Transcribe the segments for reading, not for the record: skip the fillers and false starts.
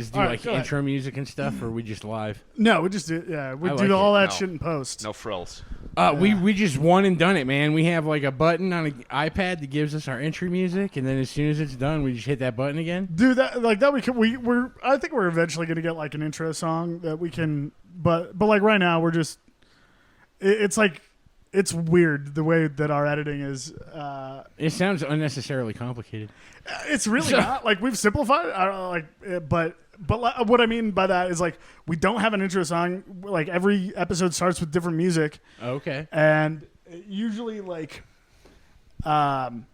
guys do intro music and stuff, or we just live? No, we just do. Yeah, we do all that shit in post. No frills. We just one and done it, man. We have like a button on an iPad that gives us our entry music, and then as soon as it's done, we just hit that button again. Dude, that we're I think we're eventually gonna get like an intro song that we can, but like right now we're just. It's like. It's weird the way that our editing is. It sounds unnecessarily complicated. It's really not. Like, we've simplified it. But what I mean by that is, like, we don't have an intro song. Like, every episode starts with different music. Okay. And usually, like... do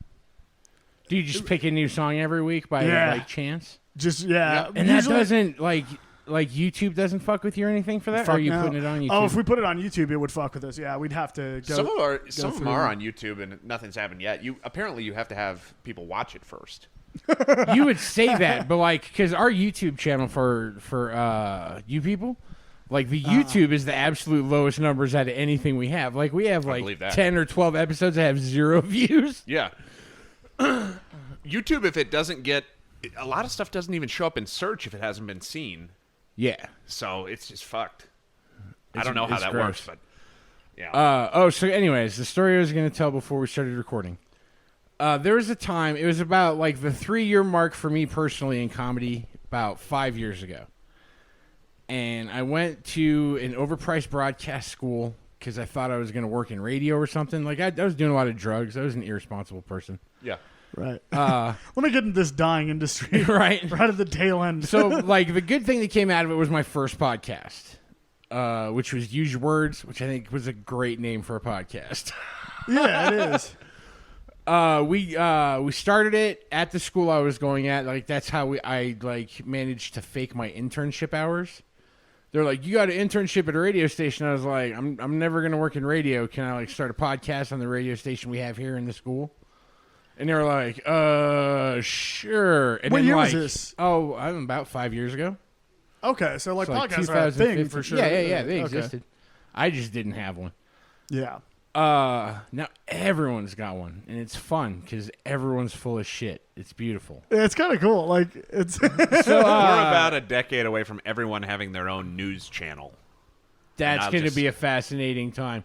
you just pick a new song every week by, like, chance? Just, yeah. And that doesn't, like YouTube doesn't fuck with you or anything for that? Or are you putting it on YouTube? Oh, if we put it on YouTube, it would fuck with us. Yeah, we'd have to go. Some of them are on YouTube, and nothing's happened yet. Apparently you have to have people watch it first. You would say that, but like, because our YouTube channel for you people, like the YouTube is the absolute lowest numbers out of anything we have. Like we have like 10 or 12 episodes that have 0 views. Yeah. YouTube, if it doesn't get a lot of stuff, doesn't even show up in search if it hasn't been seen. Yeah. So it's just fucked. I don't know how that works, but yeah. So anyways, the story I was going to tell before we started recording. There was a time, it was about like the 3-year mark for me personally in comedy about 5 years ago. And I went to an overpriced broadcast school because I thought I was going to work in radio or something. Like I was doing a lot of drugs. I was an irresponsible person. Yeah. Right. Let me get into this dying industry. Right at the tail end. So, like, the good thing that came out of it was my first podcast, which was Use Your Words, which I think was a great name for a podcast. Yeah, it is. We started it at the school I was going at. Like, that's how I managed to fake my internship hours. They're like, you got an internship at a radio station. I was like, I'm never going to work in radio. Can I, like, start a podcast on the radio station we have here in the school? And they were like, sure. And what then, year was this? Oh, about 5 years ago. Okay, so podcasts are a thing for sure. Yeah, they existed. I just didn't have one. Yeah. Now everyone's got one, and it's fun because everyone's full of shit. It's beautiful. Yeah, it's kind of cool. Like it's. So we're about a decade away from everyone having their own news channel. That's going to be a fascinating time.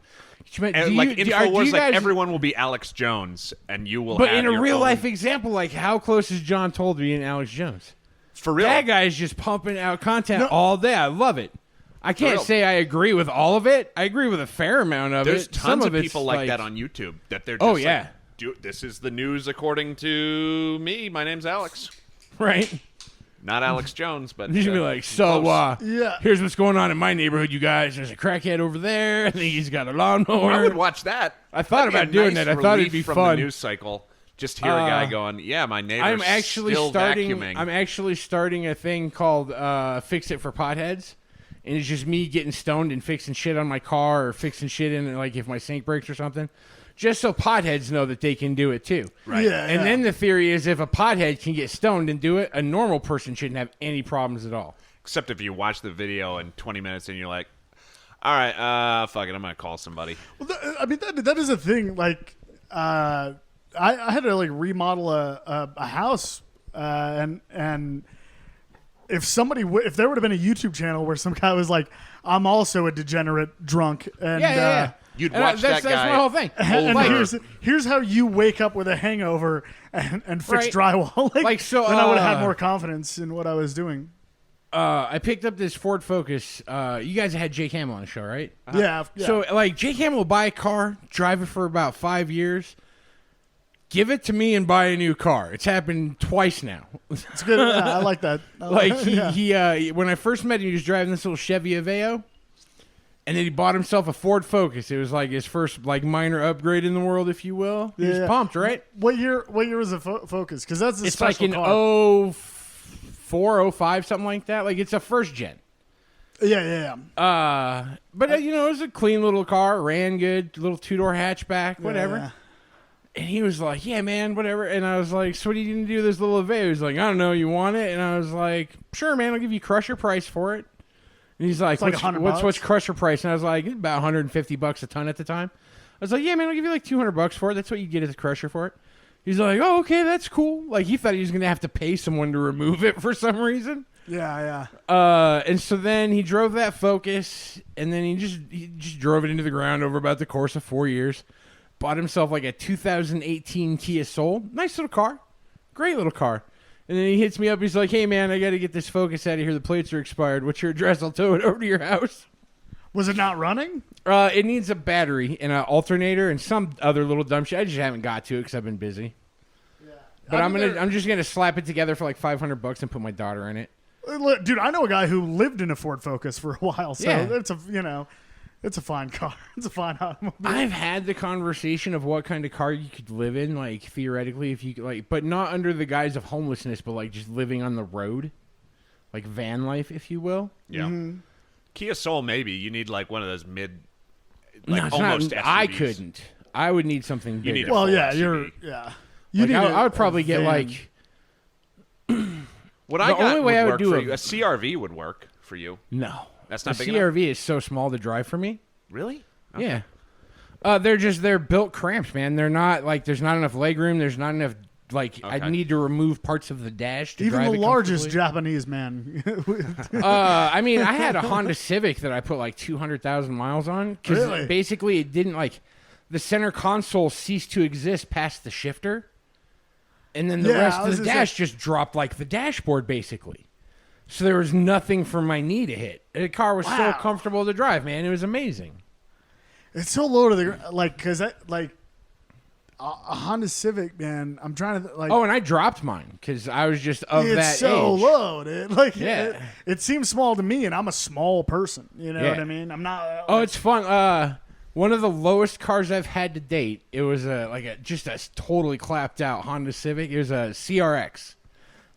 Everyone will be Alex Jones, and you will. But in a real life example, like how close is John Toll to being Alex Jones? For real, that guy is just pumping out content all day. I love it. I can't say I agree with all of it. I agree with a fair amount of it. There's tons of people like that on YouTube that they're just this is the news according to me. My name's Alex. Right. Not Alex Jones, but he's gonna be like, here's what's going on in my neighborhood, you guys. There's a crackhead over there. I think he's got a lawnmower. I would watch that. I thought about doing that. I thought it'd be from fun. The news cycle. Just hear a guy going, "Yeah, my neighbor's still vacuuming." I'm actually starting a thing called Fix It for Potheads, and it's just me getting stoned and fixing shit on my car or fixing shit in, like if my sink breaks or something. Just so potheads know that they can do it too. Right. Yeah, and then the theory is if a pothead can get stoned and do it, a normal person shouldn't have any problems at all. Except if you watch the video in 20 minutes and you're like, all right, fuck it, I'm going to call somebody. Well, that is a thing. Like, I had to, like, remodel a house, and if if there would have been a YouTube channel where some guy was like, I'm also a degenerate drunk. And, You'd watch that guy. That's my whole thing. And here's how you wake up with a hangover and fix drywall. Then I would have had more confidence in what I was doing. I picked up this Ford Focus. You guys had Jake Hamill on the show, right? Yeah. So, like, Jake Hamill will buy a car, drive it for about 5 years, give it to me, and buy a new car. It's happened twice now. It's good. I like that. He when I first met him, he was driving this little Chevy Aveo. And then he bought himself a Ford Focus. It was like his first like minor upgrade in the world, if you will. He was pumped, right? What year was the Focus? Because that's a special like car. It's like 04, 05, something like that. Like it's a first gen. Yeah. But it was a clean little car, ran good, little 2-door hatchback, whatever. Yeah. And he was like, "Yeah, man, whatever." And I was like, "So what are you gonna do with this little Aveo?" He was like, "I don't know. You want it?" And I was like, "Sure, man. I'll give you crusher price for it." And he's like, what's crusher price? And I was like, about $150 a ton at the time. I was like, yeah, man, I'll give you like $200 for it. That's what you get as a crusher for it. He's like, oh, okay, that's cool. Like he thought he was going to have to pay someone to remove it for some reason. Yeah. And so then he drove that Focus, and then he just drove it into the ground over about the course of 4 years. Bought himself like a 2018 Kia Soul. Nice little car. Great little car. And then he hits me up. He's like, hey, man, I got to get this Focus out of here. The plates are expired. What's your address? I'll tow it over to your house. Was it not running? It needs a battery and an alternator and some other little dumb shit. I just haven't got to it because I've been busy. Yeah. But I'm just gonna slap it together for like $500 and put my daughter in it. Look, dude, I know a guy who lived in a Ford Focus for a while, so Yeah. it's a fine car. It's a fine automobile. I've had the conversation of what kind of car you could live in, like theoretically, if you could, like, but not under the guise of homelessness, but like just living on the road, like van life, if you will. Yeah. Mm-hmm. Kia Soul, maybe you need like one of those mid, No, like it's almost not, SUVs. I couldn't. I would need something bigger. need a Well, full yeah, SUV. You Like, need I would probably get van. like. What I The got only way I would work do for a- you. A CRV would work for you. No, That's not the big enough? CRV is so small to drive for me. Really? Yeah. They're built cramped, man. They're not like there's not enough leg room. There's not enough like I Okay. need to remove parts of the dash to Even drive the it largest comfortably. Japanese man. I mean, I had a Honda Civic that I put like 200,000 miles on because Really? basically it didn't like the center console ceased to exist past the shifter, and then the Yeah, rest I of was the gonna dash just dropped like the dashboard basically. So there was nothing for my knee to hit. The car was so Wow. comfortable to drive, man. It was amazing. It's so low to the like because a Honda Civic, man. I'm trying to like. Oh, and I dropped mine because I was just of it's that so age. low, dude. Like, Yeah. it seems small to me, and I'm a small person. You know Yeah. what I mean? I'm not. Oh, it's fun. One of the lowest cars I've had to date. It was just a totally clapped out Honda Civic. It was a CRX,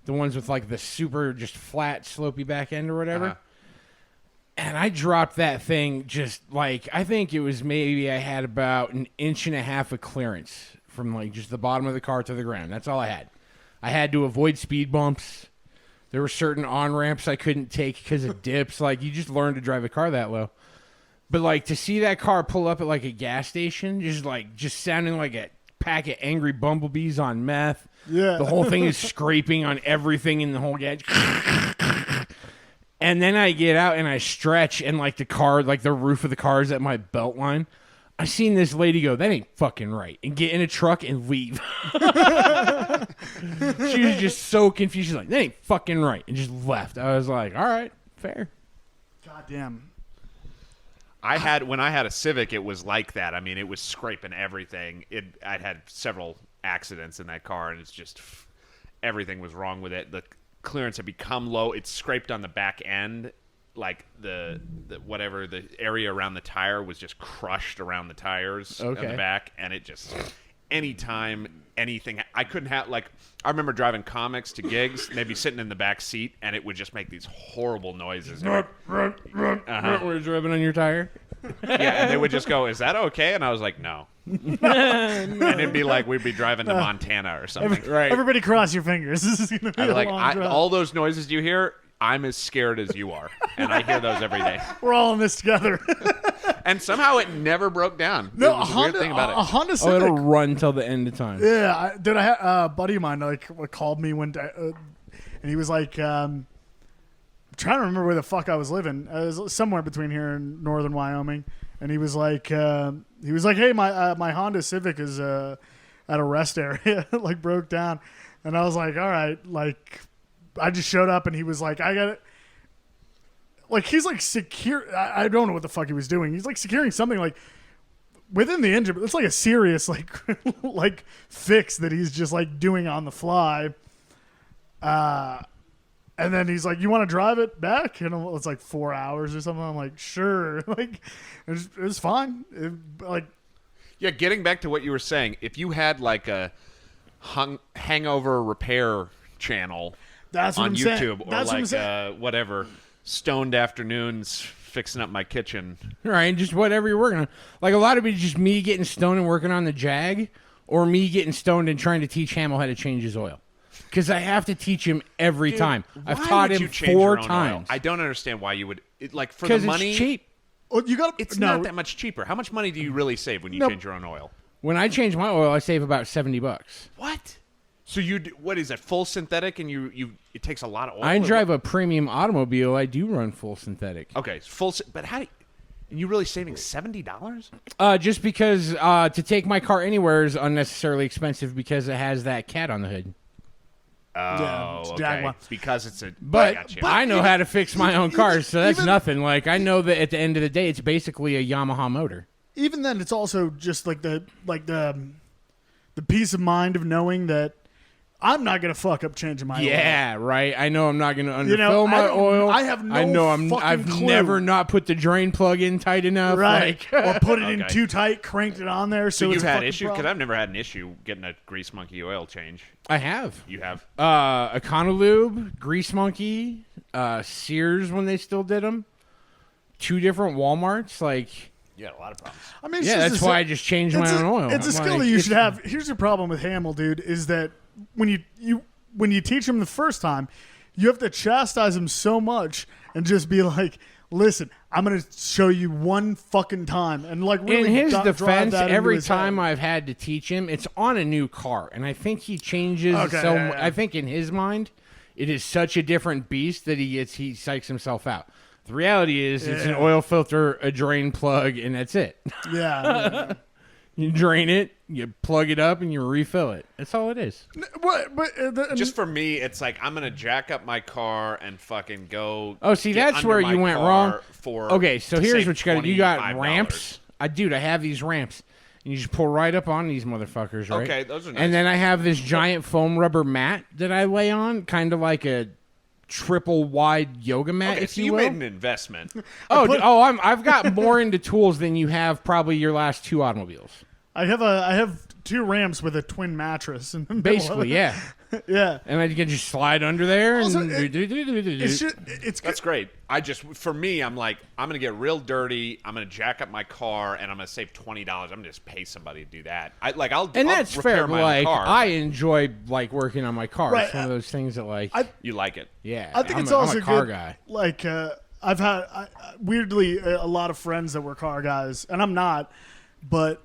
the ones with like the super just flat slopey back end or whatever. Uh-huh. And I dropped that thing just like I think it was maybe I had about an inch and a half of clearance from like just the bottom of the car to the ground. That's all I had. I had to avoid speed bumps. There were certain on ramps I couldn't take because of dips. Like you just learn to drive a car that low. But like to see that car pull up at like a gas station, just sounding like a pack of angry bumblebees on meth. Yeah. The whole thing is scraping on everything in the whole gas. And then I get out and I stretch, and like the car, like the roof of the car is at my belt line. I seen this lady go, that ain't fucking right, and get in a truck and leave. She was just so confused. She's like, that ain't fucking right, and just left. I was like, all right, fair. God damn. When I had a Civic, it was like that. I mean, it was scraping everything. I'd had several accidents in that car, and it's just everything was wrong with it. The clearance had become low. It scraped on the back end, like the whatever the area around the tire was just crushed around the tires on Okay. the back, and it just anytime anything I couldn't have like I remember driving comics to gigs, maybe sitting in the back seat, and it would just make these horrible noises. Were you driving on your tire? Yeah, and they would just go, "Is that okay?" And I was like, "No." And it'd be like we'd be driving to Montana or something. Right. Everybody cross your fingers. This is going to be I'd a be like, long drive. all those noises you hear, I'm as scared as you are, and I hear those every day. We're all in this together. And somehow it never broke down. No, it was a weird thing about a it. Honda Oh, Civic. it'll run till the end of time. Yeah, I had a buddy of mine called me one day, and he was like, I'm trying to remember where the fuck I was living. I was somewhere between here and northern Wyoming, and he was like, hey, my Honda Civic is at a rest area, like broke down, and I was like, all right, like I just showed up, and he was like, I got it. Like he's like secure. I don't know what the fuck he was doing. He's like securing something like within the engine. But it's like a serious like like fix that he's just like doing on the fly. And then he's like, "You want to drive it back?" And it's like 4 hours or something. I'm like, "Sure." Like it was fine. Yeah, getting back to what you were saying, if you had like a hangover repair channel That's what on I'm saying. YouTube or That's what I'm like saying. whatever, stoned afternoons fixing up my kitchen. Right, just whatever you're working on. Like a lot of it is just me getting stoned and working on the Jag, or me getting stoned and trying to teach Hamill how to change his oil. Because I have to teach him every time. I've Why taught would him you change 4 your own oil? times. I don't understand why you would like for the Because money. it's cheap. Oh, you got It's not that much cheaper. How much money do you really save when you No. change your own oil? When I change my oil, I save about $70. What? So what is it? Full synthetic, and it takes a lot of oil. I drive a premium automobile. I do run full synthetic. Okay, but how? And you really saving $70? Just because to take my car anywhere is unnecessarily expensive because it has that cat on the hood. Oh, it's okay. Jaguar. Because it's a. But Gotcha. I know how to fix my own cars, so that's even- nothing. Like I know that at the end of the day, it's basically a Yamaha motor. Even then, it's also just like the peace of mind of knowing that I'm not gonna fuck up changing my oil. Yeah, right. I know I'm not going to underfill You know, my oil. I have no I know fucking I've clue. never not put the drain plug in tight enough. Right, Like, or put it in Okay. too tight, cranked it on there. So So it's you've a had fucking issues? Because problem. I've never had an issue getting a Grease Monkey oil change. I have. You have? Econolube, Grease Monkey, Sears when they still did them. 2 different Walmarts. Like, You had a lot of problems. I mean, it's yeah, just that's a- why I just changed my it's own oil. It's a I'm skill like, that you it's- should have. Here's the problem with Hamill, dude, is that when you teach him the first time, you have to chastise him so much and just be like, "Listen, I'm going to show you one fucking time," and like really In his drive defense, that into every his time head. I've had to teach him, it's on a new car, and I think he changes. Okay, so yeah, yeah. I think in his mind, it is such a different beast that he psychs himself out. The reality is, it's an Yeah. oil filter, a drain plug, and that's it. yeah. You drain it, you plug it up, and you refill it. That's all it is. But Just for me, it's like I'm gonna jack up my car and fucking go. Oh, see, get that's under where my you went car wrong. For Okay, so to here's save what you got. You got $25. ramps. Dude, I have these ramps. And you just pull right up on these motherfuckers, right? Okay, those are nice. And then I have this giant foam rubber mat that I lay on, kind of like a triple wide yoga mat, Okay, if so you you will. made an investment. I've got more into tools than you have probably your last 2 automobiles. I have 2 ramps with a twin mattress in the middle of Basically, it. yeah. Yeah. And then you can just slide under there. Also, And It's just, it's That's great. For me, I'm like, I'm gonna get real dirty. I'm gonna jack up my car, and I'm gonna save $20. I'm gonna just pay somebody to do that. and I'll that's repair fair. my But own like, car. I enjoy like working on my car. Right, It's one of those things that like, You like it? yeah. I think I'm it's a also car good. guy. Like I've had weirdly a lot of friends that were car guys, and I'm not, but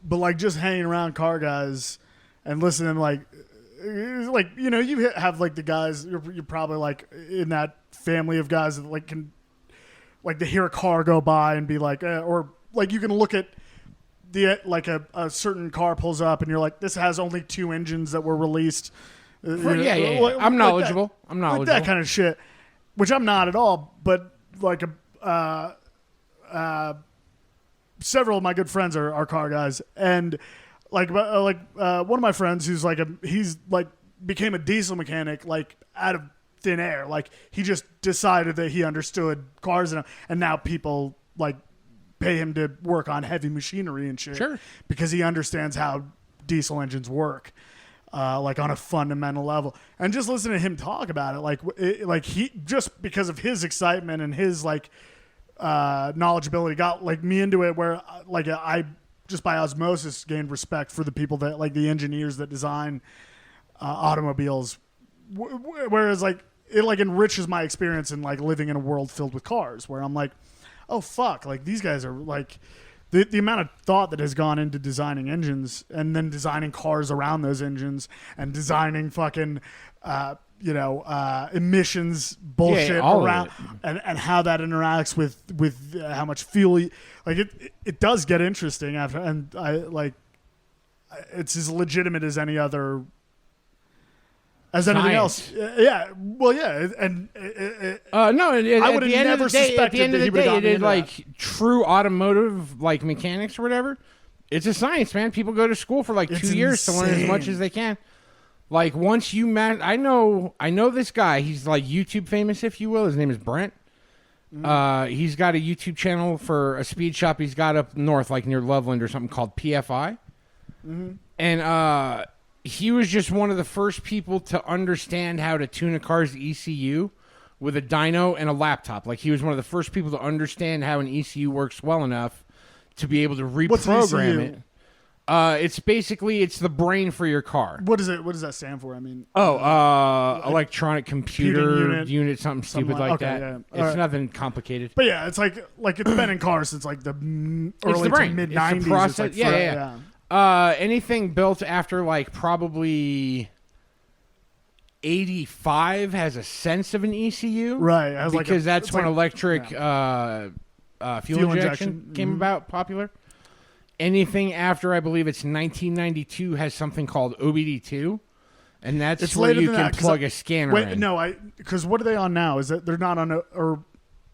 like just hanging around car guys and listening to like you know you have like the guys you're probably like in that family of guys that like can like to hear a car go by and be like or like you can look at the like a certain car pulls up and you're like this has only 2 engines that were released. Yeah. Like I'm that. knowledgeable. I'm knowledgeable. Like that kind of shit, which I'm not at all. But like several of my good friends are car guys, and like one of my friends who's like he's like became a diesel mechanic like out of thin air. Like he just decided that he understood cars and now people like pay him to work on heavy machinery and shit. Sure. Because he understands how diesel engines work. Like on a fundamental level, and just listening to him talk about it, like he just because of his excitement and his like knowledgeability got like me into it, where like I just by osmosis gained respect for the people that like the engineers that design automobiles, whereas like it like enriches my experience in like living in a world filled with cars, where I'm like, oh fuck, like these guys are like. The amount of thought that has gone into designing engines and then designing cars around those engines and designing fucking, emissions bullshit all of around it. and how that interacts with how much fuel, like it does get interesting after, and I like, it's as legitimate as any other, as anything else. Yeah. Well, yeah. And No, I I would've would have never at the suspected end of that he the would've day, gotten it is into like true automotive like mechanics or whatever. It's a science, man. People go to school for like It's 2 years to learn as much insane. as they can. Like once you I know this guy. He's like YouTube famous, if you will. His name is Brent. He's got a YouTube channel for a speed shop he's got up north, like near Loveland or something, called PFI. And he was just one of the first people to understand how to tune a car's ECU with a dyno and a laptop. Like he was one of the first people to understand how an ECU works well enough to be able to What's reprogram ECU? it. It's basically the brain for your car. what does that stand for? I mean, Electronic computer unit, unit, something stupid like- like okay, that. yeah. It's Alright. nothing complicated. but yeah, it's like it's been in cars since like the early brain. to mid It's the '90s. process. It's like Yeah. Anything built after like probably 85 has a sense of an ECU, Right, it has like because a- that's it's when like- electric fuel injection came about popular. Anything after, I believe it's 1992, has something called OBD2, and that's It's where later you than can that, 'cause plug a scanner Wait, in. no, because what are they on now? Is that they're not on or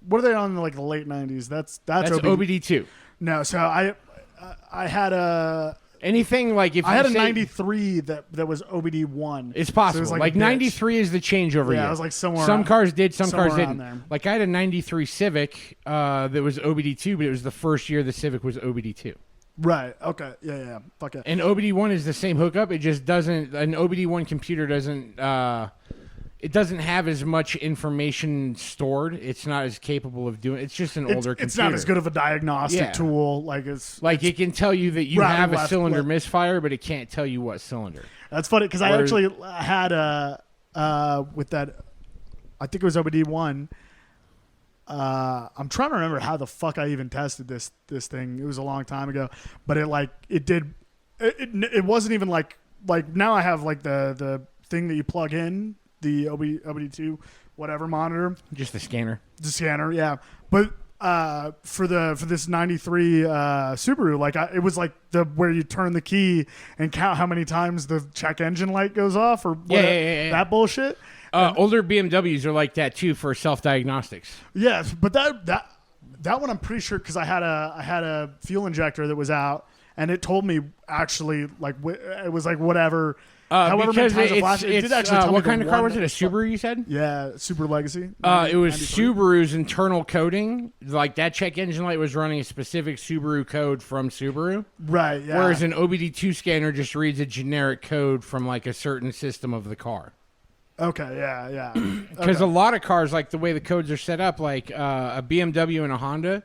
what are they on in like the late 90s? That's OBD2. No, so I had a Anything like if I you had a say- 93 that was OBD1. It's So it possible. was like a bitch. 93 is the changeover year. Yeah, it was like somewhere Some around- cars did, some somewhere cars around didn't. there. Like I had a 93 Civic that was OBD2, but it was the first year the Civic was OBD2. Right. Okay. Yeah. Fuck it. And OBD1 is the same hookup. It just doesn't. An OBD1 computer doesn't. It doesn't have as much information stored. It's not as capable of doing. It's just an older computer. It's not as good of a diagnostic Yeah. tool. Like Like it can tell you that you Right, have a left, cylinder left. misfire, but it can't tell you what cylinder. That's funny because I Whereas- actually had with that. I think it was OBD1. I'm trying to remember how the fuck I even tested this thing. It was a long time ago, but it wasn't even like now I have like the thing that you plug in the OBD2 whatever monitor, Just the scanner. the scanner, yeah. But for this 93 Subaru, like it was like where you turn the key and count how many times the check engine light goes off or Yeah. that bullshit. Older BMWs are like that too for self-diagnostics. Yes, but that one I'm pretty sure because I had a fuel injector that was out and it told me actually like it was like whatever. However many Because times it flashed, it did actually tell me what the kind of car one was it? A that- Subaru, you said? Yeah, Super Legacy. It was 93. Subaru's internal coding. Like that check engine light was running a specific Subaru code from Subaru. Right, yeah. Whereas an OBD2 scanner just reads a generic code from like a certain system of the car. Okay, yeah. Because a lot of cars, like the way the codes are set up, like a BMW and a Honda,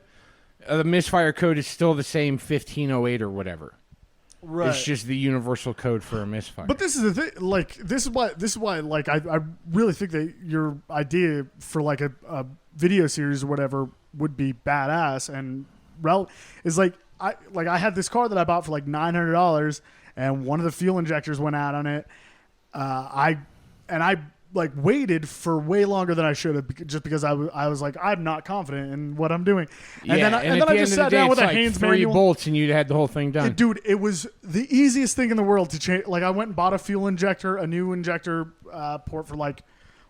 the misfire code is still the same 1508 or whatever. Right. It's just the universal code for a misfire. But this is the thing. Like this is why. Like I really think that your idea for like a video series or whatever would be badass and is like I had this car that I bought for like $900 and one of the fuel injectors went out on it. I like waited for way longer than I should have just because I was like I'm not confident in what I'm doing. And then at I the just end of sat the day, down with it's a like Haynes 3 manual. bolts and you'd had the whole thing done. Dude, it was the easiest thing in the world to change. Like, I went and bought a new injector port for like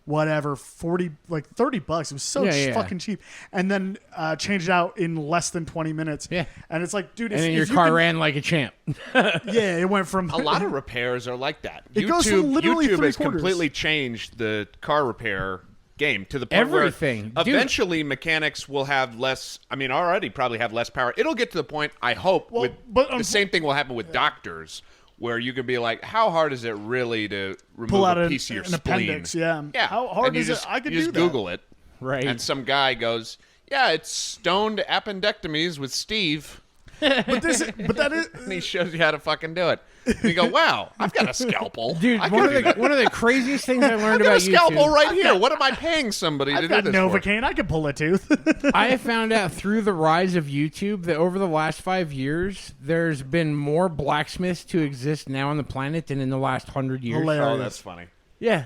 whatever, 40, like $30. It was so Yeah. fucking cheap. And then changed it out in less than 20 minutes. Yeah. And it's like, dude, and then if your you car can- ran like a champ. Yeah, it went from A lot of repairs are like that. It goes from literally YouTube has 3/4. completely changed the car repair game to the point Everything. where Dude. eventually mechanics will have less. I mean, already probably have less power. It'll get to the point. I hope Well, with but the same thing will happen with doctors, where you can be like, how hard is it really to remove pull out a piece of your an spleen? appendix. Yeah. Yeah. How hard and you is just, it? I could you do just that. Google it, Right. and some guy goes, "Yeah, it's stoned appendectomies with Steve." But that is. And he shows you how to fucking do it. And you go, wow, I've got a scalpel. Dude, I one can do that. of the craziest things I learned I've got about a scalpel YouTube. right here. What am I paying somebody to I've do got this for? Novocaine. I could pull a tooth. I have found out through the rise of YouTube that over the last 5 years, there's been more blacksmiths to exist now on the planet than in the last 100 years. Hilarious. Oh, that's funny. Yeah.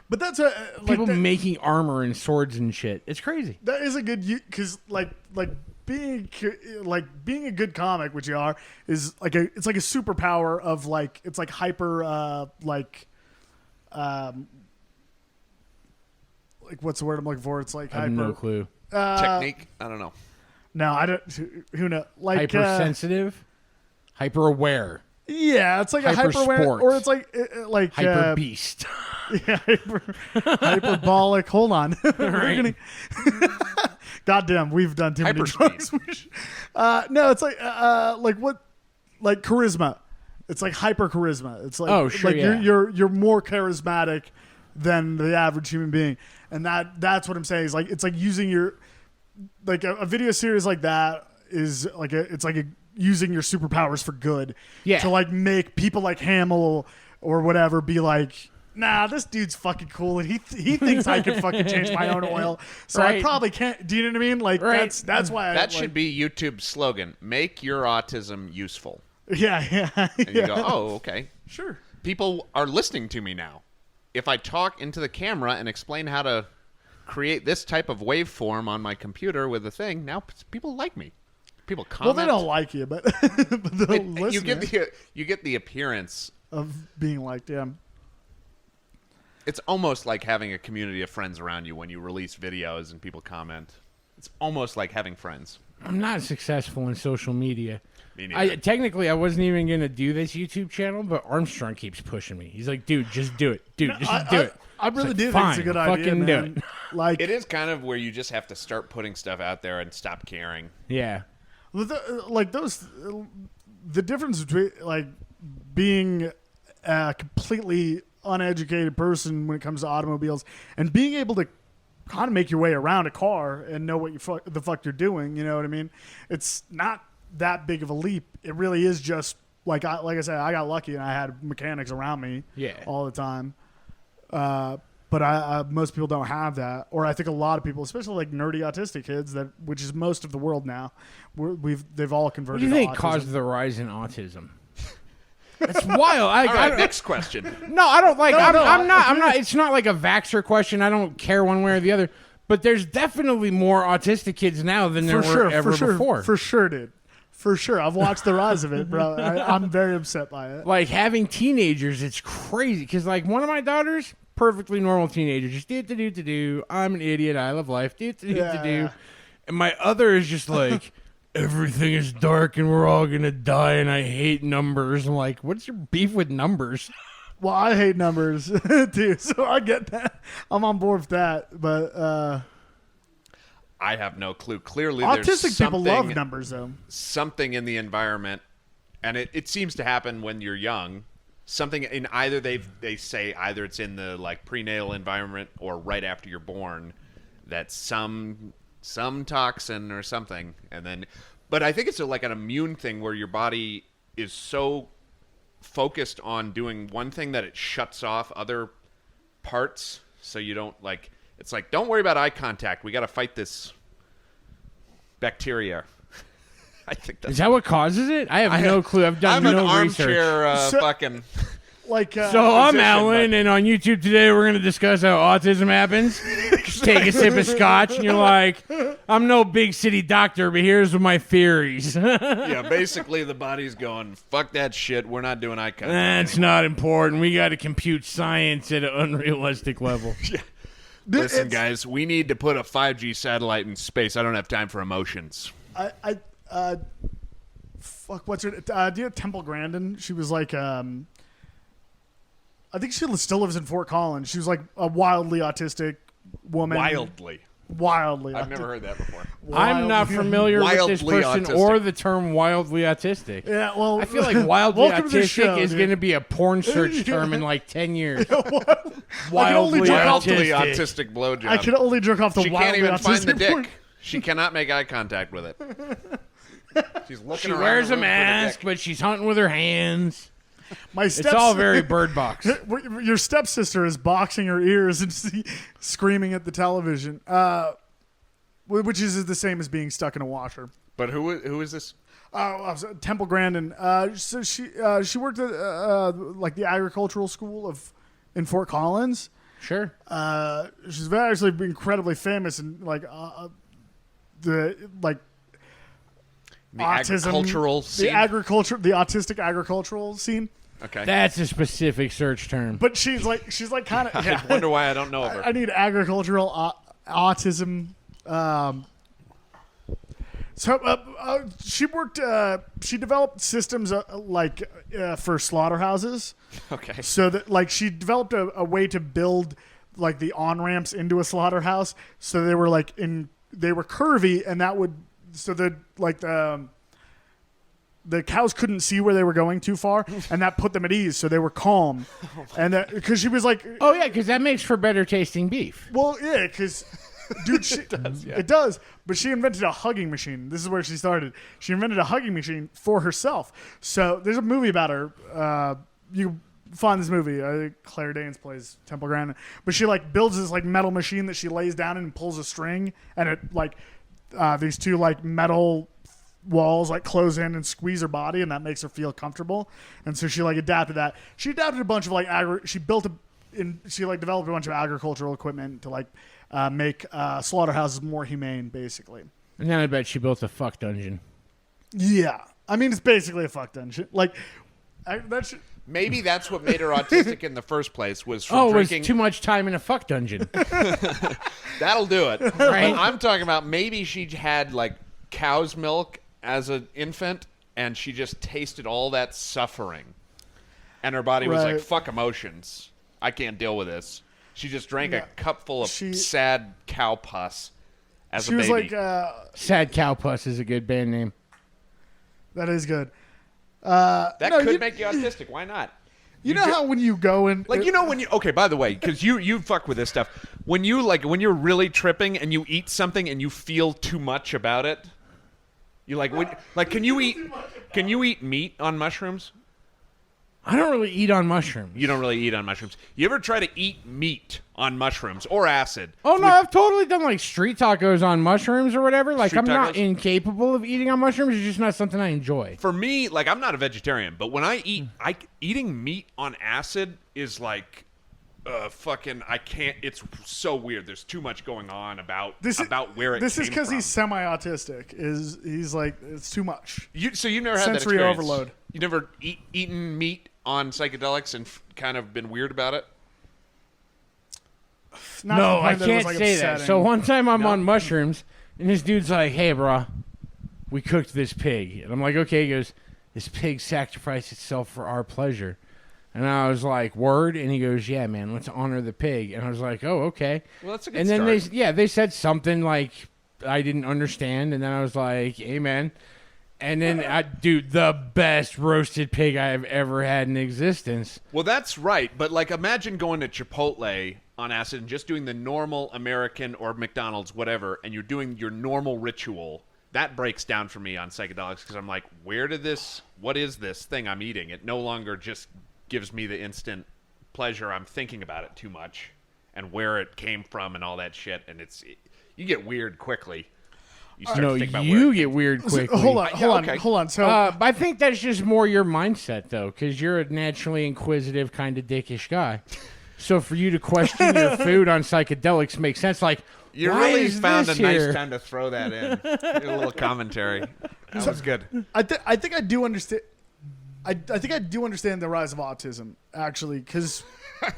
But that's a like People that, making armor and swords and shit. It's crazy. that is a good because like being a good comic, which you are, is like it's like a superpower of like it's like hyper like what's the word I'm looking for? It's like I have hyper no clue. Technique? I don't know. No, I don't. Who knows? Like Hypersensitive, hyper aware, yeah, it's like a Hyper hyper sport. or it's like hyper beast. yeah, hyperbolic. Hold on, Right. Goddamn, we've done too many Hyperspeed. drugs. No, it's like what, like charisma. It's like hyper charisma. It's like Oh, sure, like yeah. you're more charismatic than the average human being, and that's what I'm saying. Is like it's like using your like a video series like that is like using your superpowers for good. Yeah. To like make people like Hamill or whatever be like, nah, this dude's fucking cool, and he thinks I can fucking change my own oil, so I Right. probably can't. Do you know what I mean? Like Right. that's why That should be YouTube's slogan. Make your autism useful. Yeah. And you go, oh, okay. Sure. People are listening to me now. If I talk into the camera and explain how to create this type of waveform on my computer with a thing, now people like me. People comment. Well, they don't like you, but, but they'll listen. You get the appearance of being liked. Yeah. It's almost like having a community of friends around you when you release videos and people comment. It's almost like having friends. I'm not successful in social media. Me neither. Technically, I wasn't even going to do this YouTube channel, but Armstrong keeps pushing me. He's like, dude, just do it. Dude, just do it. I really do think fine, it's a good idea, fucking man. do it. Like, It is kind of where you just have to start putting stuff out there and stop caring. Yeah. the difference between like being a completely uneducated person when it comes to automobiles and being able to kind of make your way around a car and know what the fuck you're doing, you know what I mean? It's not that big of a leap. It really is just like I said, I got lucky and I had mechanics around me all the time. But most people don't have that, or I think a lot of people, especially like nerdy autistic kids, which is most of the world now, they've all What converted. do you think to autism. caused the rise in autism? That's wild. All right, next question. No, I don't like. I'm not. I'm not. It's not like a vaxxer question. I don't care one way or the other. But there's definitely more autistic kids now than there were ever before. For sure, dude. For sure. I've watched the rise of it, bro. I'm very upset by it. Like having teenagers, it's crazy. Because like one of my daughters, perfectly normal teenager, just do. I'm an idiot. I love life. Do. And my other is just like. Everything is dark and we're all gonna die and I hate numbers. I'm like, what's your beef with numbers? Well, I hate numbers too, so I get that. I'm on board with that, but I have no clue. Clearly, autistic there's people love numbers, though. Something in the environment, and it seems to happen when you're young. Something in either they say either it's in the like prenatal environment or right after you're born that some toxin or something, and then, but I think it's like an immune thing where your body is so focused on doing one thing that it shuts off other parts, so you don't like. It's like, don't worry about eye contact. We got to fight this bacteria. I think that's. Is that what causes it? I have no clue. I've done I'm no an research. armchair fucking. Like, So I'm Alan, and on YouTube today we're going to discuss how autism happens. Take a sip of scotch, and you're like, I'm no big city doctor, but here's my theories. Yeah, basically the body's going, fuck that shit. We're not doing eye contact. That's not important. We got to compute science at an unrealistic level. Listen, guys, we need to put a 5G satellite in space. I don't have time for emotions. Fuck, what's her? Do you know Temple Grandin? She was like, I think she still lives in Fort Collins. She was like a wildly autistic woman. Wildly. I've never heard that before. I'm not familiar with this Wildly person autistic. or the term wildly autistic. Yeah, well, I feel like wildly welcome to the autistic show, is dude. going to be a porn search term in like 10 years. only jerk off Wildly autistic. autistic blowjob. I can only jerk off the She wildly can't even find the autistic dick. porn. She cannot make eye contact with it. She's looking She around wears the a room for the mask, dick. but she's hunting with her hands. My It's all very Bird Box. Your stepsister is boxing her ears and screaming at the television, which is the same as being stuck in a washer. But who is this? Temple Grandin. So she worked at like the agricultural school in Fort Collins. Sure. She's actually incredibly famous and like the autism, agricultural scene? the autistic agricultural scene. Okay. That's a specific search term. But she's like kind of. I wonder why I don't know of her. I need agricultural autism. She worked. She developed systems for slaughterhouses. Okay. So that like she developed a way to build like the on ramps into a slaughterhouse. So they were they were curvy, and that would the cows couldn't see where they were going too far, and that put them at ease, so they were calm. And because she was like, oh yeah, because that makes for better tasting beef. well, yeah, because dude, it does. But she invented a hugging machine. This is where she started. She invented a hugging machine for herself. So there's a movie about her. You find this movie. I think Claire Danes plays Temple Grandin, but she like builds this like metal machine that she lays down and pulls a string, and it like these two like metal walls like close in and squeeze her body, and that makes her feel comfortable. And so she like adapted that. She adapted a bunch of like she developed a bunch of agricultural equipment to like make slaughterhouses more humane, basically. And then I bet she built a fuck dungeon. Yeah, I mean it's basically a fuck dungeon. Like Maybe that's what made her autistic in the first place was from it drinking. was too much time in a fuck dungeon. That'll do it. Right? But I'm talking about maybe she had like cow's milk as an infant, and she just tasted all that suffering, and her body was like, "Fuck emotions, I can't deal with this." She just drank a cupful of sad cow pus as a baby. She was like, Sad Cow Puss is a good band name. that is good. That could make you autistic. Why not? You know how when you go and when you okay, by the way, because you fuck with this stuff. When you're really tripping and you eat something and you feel too much about it, you can you eat meat on mushrooms? I don't really eat on mushrooms. You don't really eat on mushrooms. You ever try to eat meat on mushrooms or acid? Oh, no, I've totally done, like, street tacos on mushrooms or whatever. Like, I'm not tacos? incapable of eating on mushrooms. It's just not something I enjoy. For me, like, I'm not a vegetarian, but when I eat, eating meat on acid is like, I can't, it's so weird. There's too much going on about where it came This is because from. he's semi-autistic. He's like, it's too much. So you've never had that Sensory experience? overload. You never eaten meat on psychedelics and kind of been weird about it? Not to the No, point I that it can't was, like, say that. upsetting. So one time I'm on mushrooms, and this dude's like, hey, bro, we cooked this pig. And I'm like, okay. He goes, this pig sacrificed itself for our pleasure. And I was like, word? And he goes, yeah, man, let's honor the pig. And I was like, oh, okay. Well, that's a good And then start. they said something like I didn't understand. And then I was like, amen. And then, dude, the best roasted pig I have ever had in existence. Well, that's right. But, like, imagine going to Chipotle on acid and just doing the normal American or McDonald's, whatever, and you're doing your normal ritual. That breaks down for me on psychedelics because I'm like, what is this thing I'm eating? It no longer just gives me the instant pleasure. I'm thinking about it too much and where it came from and all that shit. And you get weird quickly. You start to think about where it get weird quickly. Hold on. So I think that's just more your mindset, though, because you're a naturally inquisitive, kind of dickish guy. So for you to question your food on psychedelics makes sense. Like, You why really is found this a nice here? time to throw that in. A little commentary. That was good. I think I do understand. I think I do understand the rise of autism, actually, because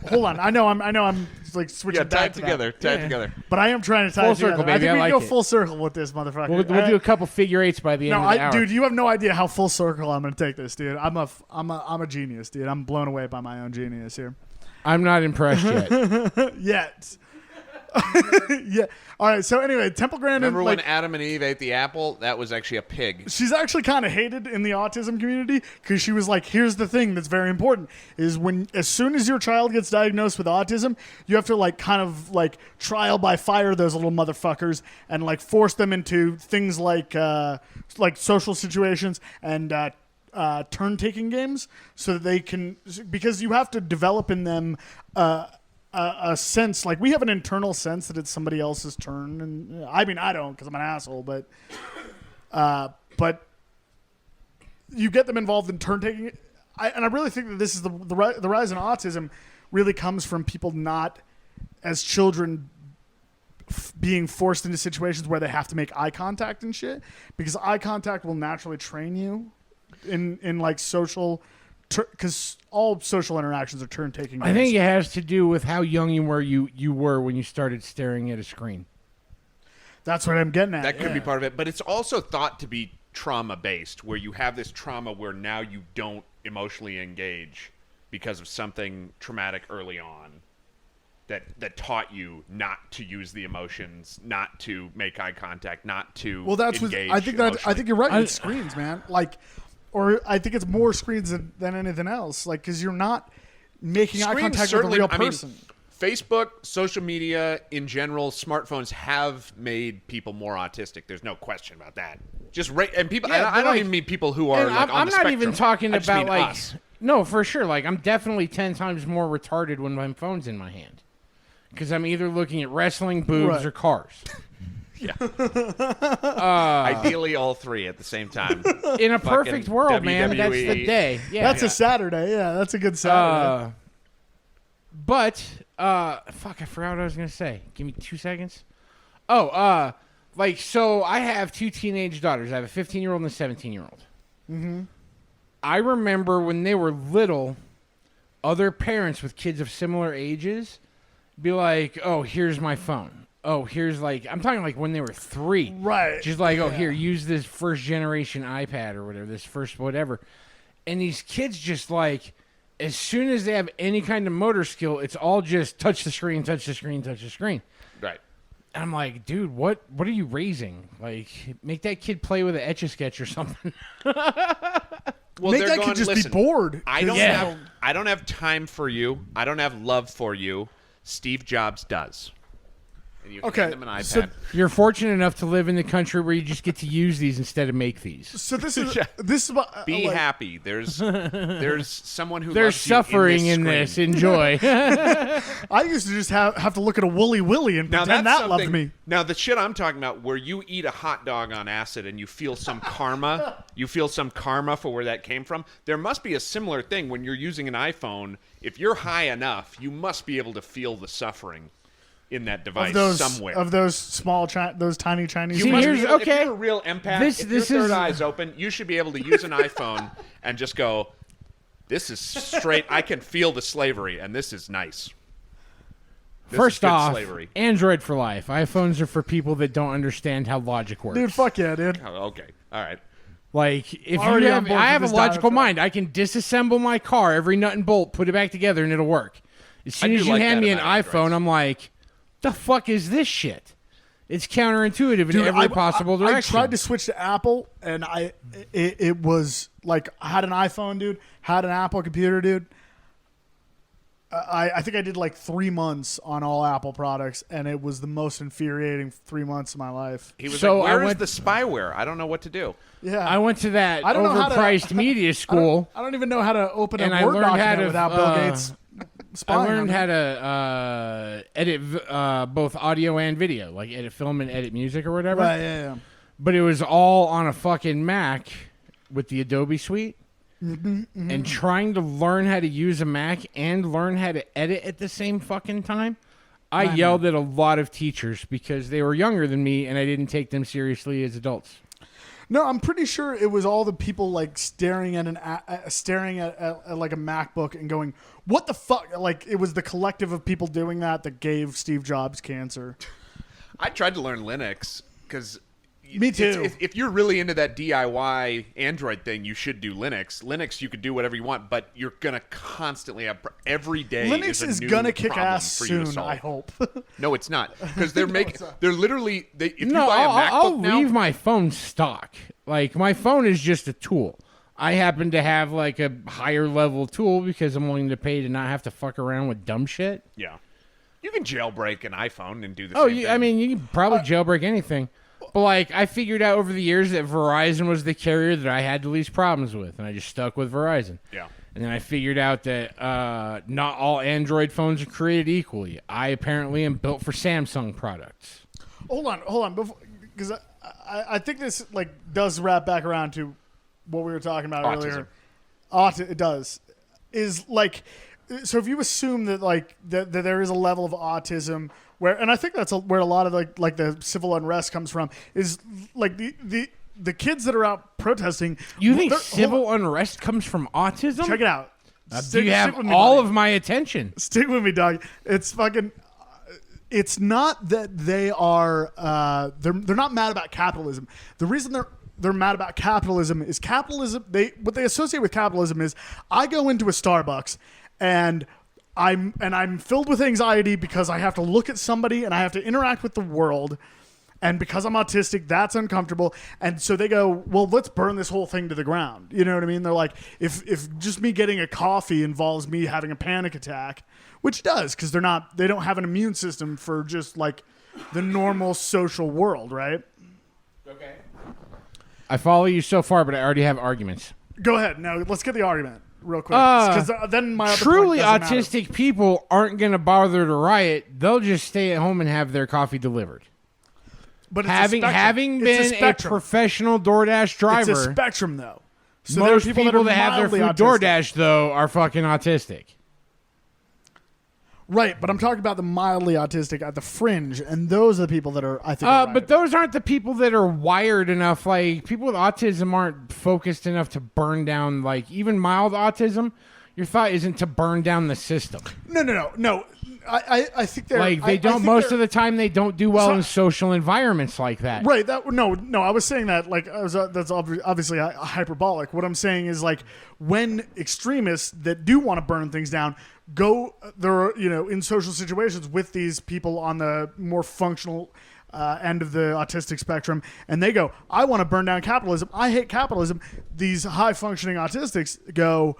hold on, I know I'm like switching Yeah, back to that. tie it together. But I am trying to tie Full it together. circle, I baby, think I we like can go it. full circle with this motherfucker. We'll do a couple figure eights by the end No, of the hour. dude, you have no idea how full circle I'm going to take this, dude. I'm a genius, dude. I'm blown away by my own genius here. I'm not impressed yet. Yet. Yeah. All right. So anyway, Temple Grandin. Remember when Adam and Eve ate the apple? That was actually a pig. She's actually kind of hated in the autism community because she was like, here's the thing that's very important is as soon as your child gets diagnosed with autism, you have to like kind of like trial by fire those little motherfuckers and like force them into things like social situations and turn taking games so that they can, because you have to develop in them a sense, like we have an internal sense that it's somebody else's turn, and I mean I don't because I'm an asshole, but you get them involved in turn taking. And I really think that this is the rise in autism really comes from people not as children being forced into situations where they have to make eye contact and shit, because eye contact will naturally train you in like social. Because all social interactions are turn-taking. I think it has to do with how young you were when you started staring at a screen. That's what I'm getting at. That could be part of it, but it's also thought to be trauma-based, where you have this trauma where now you don't emotionally engage because of something traumatic early on that taught you not to use the emotions, not to make eye contact, not to engage. I think you're right with screens, man. Like. Or I think it's more screens than anything else, like because you're not making eye contact with a real person. Facebook, social media in general, smartphones have made people more autistic. There's no question about that. And people, Yeah, I don't even mean people who are like on I'm the not spectrum. even talking I just about mean like us. no, for sure. Like I'm definitely 10 times more retarded when my phone's in my hand because I'm either looking at wrestling, boobs, Right. or cars. Ideally, all three at the same time. In a perfect world, man, that's WWE. the day. Yeah, That's a Saturday. Yeah, that's a good Saturday. But fuck, I forgot what I was gonna say. Give me 2 seconds. Oh, so I have two teenage daughters. I have a 15-year-old and a 17-year-old. Mm-hmm. I remember when they were little, other parents with kids of similar ages be like, "Oh, here's my phone. Oh, here's I'm talking like when they were 3, Right. Just like, oh, here, use this first generation iPad or whatever, this first whatever." And these kids just as soon as they have any kind of motor skill, it's all just touch the screen, touch the screen, touch the screen. Right. And I'm like, dude, what are you raising? Make that kid play with an Etch-a-Sketch or something. Well, Make they're that going, kid just listen, be bored. I don't Yeah. have time for you. I don't have love for you. Steve Jobs does. And you Okay, hand him an iPad. so- You're fortunate enough to live in the country where you just get to use these instead of make these. So this is about Be happy. There's someone who There's loves suffering you in this. this. Screen. Enjoy. I used to just have to look at a Wooly Willy and Now pretend that's that loved something- me. Now the shit I'm talking about, where you eat a hot dog on acid and you feel some karma, for where that came from. There must be a similar thing when you're using an iPhone. If you're high enough, you must be able to feel the suffering in that device somewhere. Of those small, those tiny Chinese. See, Must here's- be- okay. If you're a real empath, This if your is- third eye's open, you should be able to use an iPhone and just go, "This is straight. I can feel the slavery, and this is nice." This is First good off, slavery. Android for life. iPhones are for people that don't understand how logic works. Dude, fuck yeah, dude. Oh, okay, all right. If Already you on have, board I for have a this logical diatribe. mind. I can disassemble my car, every nut and bolt, put it back together, and it'll work. As soon I as do you like hand that me an about iPhone, Androids. I'm like, the fuck is this shit? It's counterintuitive Dude, in every I possible direction. I tried to switch to Apple, and it was like I had an iPhone, dude. Had an Apple computer, dude. I think I did 3 months on all Apple products, and it was the most infuriating 3 months of my life. He was So like, I "Where is went- the spyware? I don't know what to do." Yeah, I went to that I don't know how to- overpriced media school. I don't even know how to open a And I Word learned how document to, without Bill Gates I spying learned on me. how to edit both audio and video, like edit film and edit music or whatever. Right, yeah. But it was all on a fucking Mac with the Adobe suite. And trying to learn how to use a Mac and learn how to edit at the same fucking time, I yelled at a lot of teachers because they were younger than me and I didn't take them seriously as adults. No, I'm pretty sure it was all the people staring at a MacBook and going, "What the fuck?" It was the collective of people doing that gave Steve Jobs cancer. I tried to learn Linux because. Me too. If you're really into that DIY Android thing, you should do Linux. Linux, you could do whatever you want, but you're gonna constantly have every day. Linux is new gonna kick problem ass for you to soon, solve. I hope. No, it's not because they're literally. If you No, buy a MacBook I'll now, leave my phone stock. My phone is just a tool. I happen to have a higher level tool because I'm willing to pay to not have to fuck around with dumb shit. yeah, you can jailbreak an iPhone and do the Oh, same thing. I mean, you can probably jailbreak anything. But I figured out over the years that Verizon was the carrier that I had the least problems with, and I just stuck with Verizon. Yeah. And then I figured out that not all Android phones are created equally. I apparently am built for Samsung products. Hold on, because I think this does wrap back around to what we were talking about earlier. It does. So if you assume that that there is a level of autism where, and I think that's where a lot of the civil unrest comes from, is the kids that are out protesting. You think they're- civil unrest comes from autism? Check it out. You Stick have with me, all buddy. of my attention. Stick with me, dog. It's fucking. It's not that they are. They're not mad about capitalism. The reason they're mad about capitalism is capitalism. What they associate with capitalism is I go into a Starbucks and I'm filled with anxiety because I have to look at somebody and I have to interact with the world. And because I'm autistic, that's uncomfortable. And so they go, well, let's burn this whole thing to the ground. You know what I mean? They're like, if just me getting a coffee involves me having a panic attack, which does, because they don't have an immune system for just the normal social world, right? Okay. I follow you so far, but I already have arguments. Go ahead. Now let's get the argument real quick. Because then my other Truly point doesn't matter. autistic people aren't going to bother to riot. They'll just stay at home and have their coffee delivered. But it's having It's been a spectrum. professional DoorDash driver, It's a spectrum, though. So there are most people that have their mildly food autistic. DoorDash though are fucking autistic. Right, but I'm talking about the mildly autistic at the fringe, and those are the people that are, I think. Are right. But those aren't the people that are wired enough. Like, people with autism aren't focused enough to burn down, like, even mild autism. Your thought isn't to burn down the system. No. I think they're Like, they don't, most of the time, they don't do well in social environments like that. Right. No. I was saying that, like, that's obviously hyperbolic. What I'm saying is, like, when extremists that do want to burn things down go, they're, in social situations with these people on the more functional end of the autistic spectrum, and they go, I want to burn down capitalism. I hate capitalism. These high-functioning autistics go,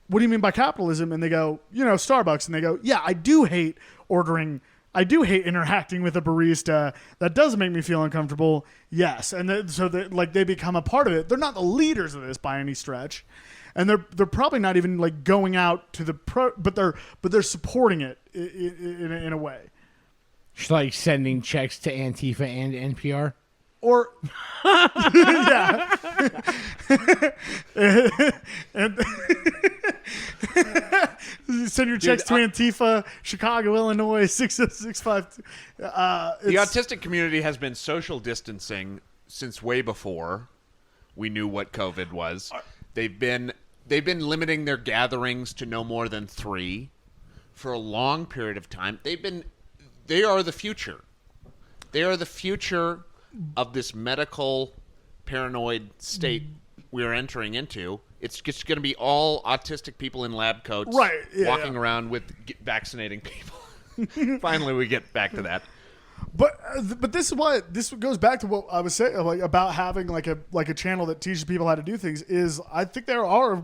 what do you mean by capitalism? And they go, Starbucks. And they go, yeah, I do hate ordering. I do hate interacting with a barista. That does make me feel uncomfortable. Yes. And they become a part of it. They're not the leaders of this by any stretch. And they're probably not even like going out to the but they're supporting it in a way. Just like sending checks to Antifa and NPR. Or yeah. and send your checks to Antifa, Chicago, Illinois, 6065. The autistic community has been social distancing since way before we knew what COVID was. They've been limiting their gatherings to no more than 3 for a long period of time. They are the future. They are the future of this medical paranoid state we're entering into. It's just going to be all autistic people in lab coats, right? Walking around with vaccinating people. Finally, we get back to that. But this goes back to what I was saying, like, about having like a channel that teaches people how to do things. Is I think there are,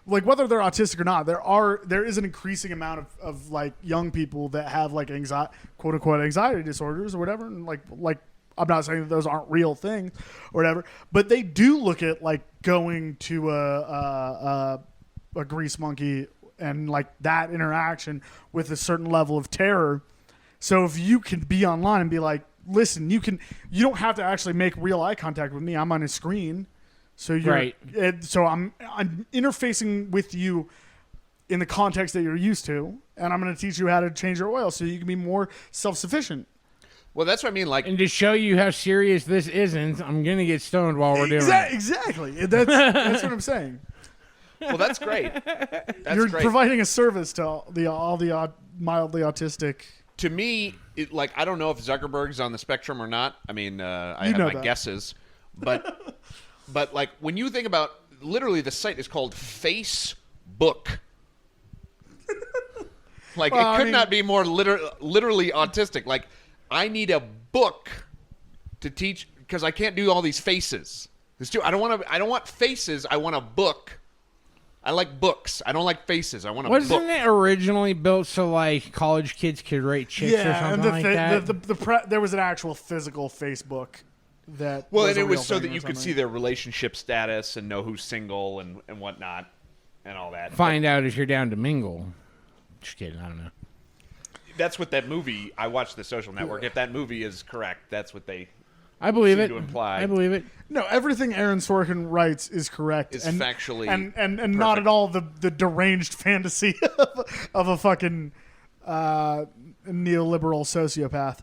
like, whether they're autistic or not, there is an increasing amount of like young people that have like quote unquote anxiety disorders or whatever, and like I'm not saying that those aren't real things or whatever, but they do look at like going to a grease monkey and like that interaction with a certain level of terror. So if you can be online and be like, listen, you don't have to actually make real eye contact with me. I'm on a screen. So you're right. So I'm interfacing with you in the context that you're used to, and I'm going to teach you how to change your oil so you can be more self-sufficient. Well, that's what I mean. Like, and to show you how serious this isn't, I'm gonna get stoned while we're doing it. Exactly. That's what I'm saying. Well, that's great. You're providing a service to all the mildly autistic. To me, I don't know if Zuckerberg's on the spectrum or not. I mean, I have my guesses, but like when you think about, literally, the site is called Facebook. Like, it could not be more literally autistic. Like, I need a book to teach because I can't do all these faces. I don't want faces. I want a book. I like books. I don't like faces. I want a book. Wasn't it originally built so like college kids could rate chicks or something like that? There was an actual physical Facebook that. Well, and it was so that you could see their relationship status and know who's single and whatnot and all that. Find out if you're down to mingle. Just kidding. I don't know. That's what that movie. I watched The Social Network. If that movie is correct, that's what they. I believe seem it. To imply. I believe it. No, everything Aaron Sorkin writes is correct. It's factually and not at all the deranged fantasy of a fucking neoliberal sociopath.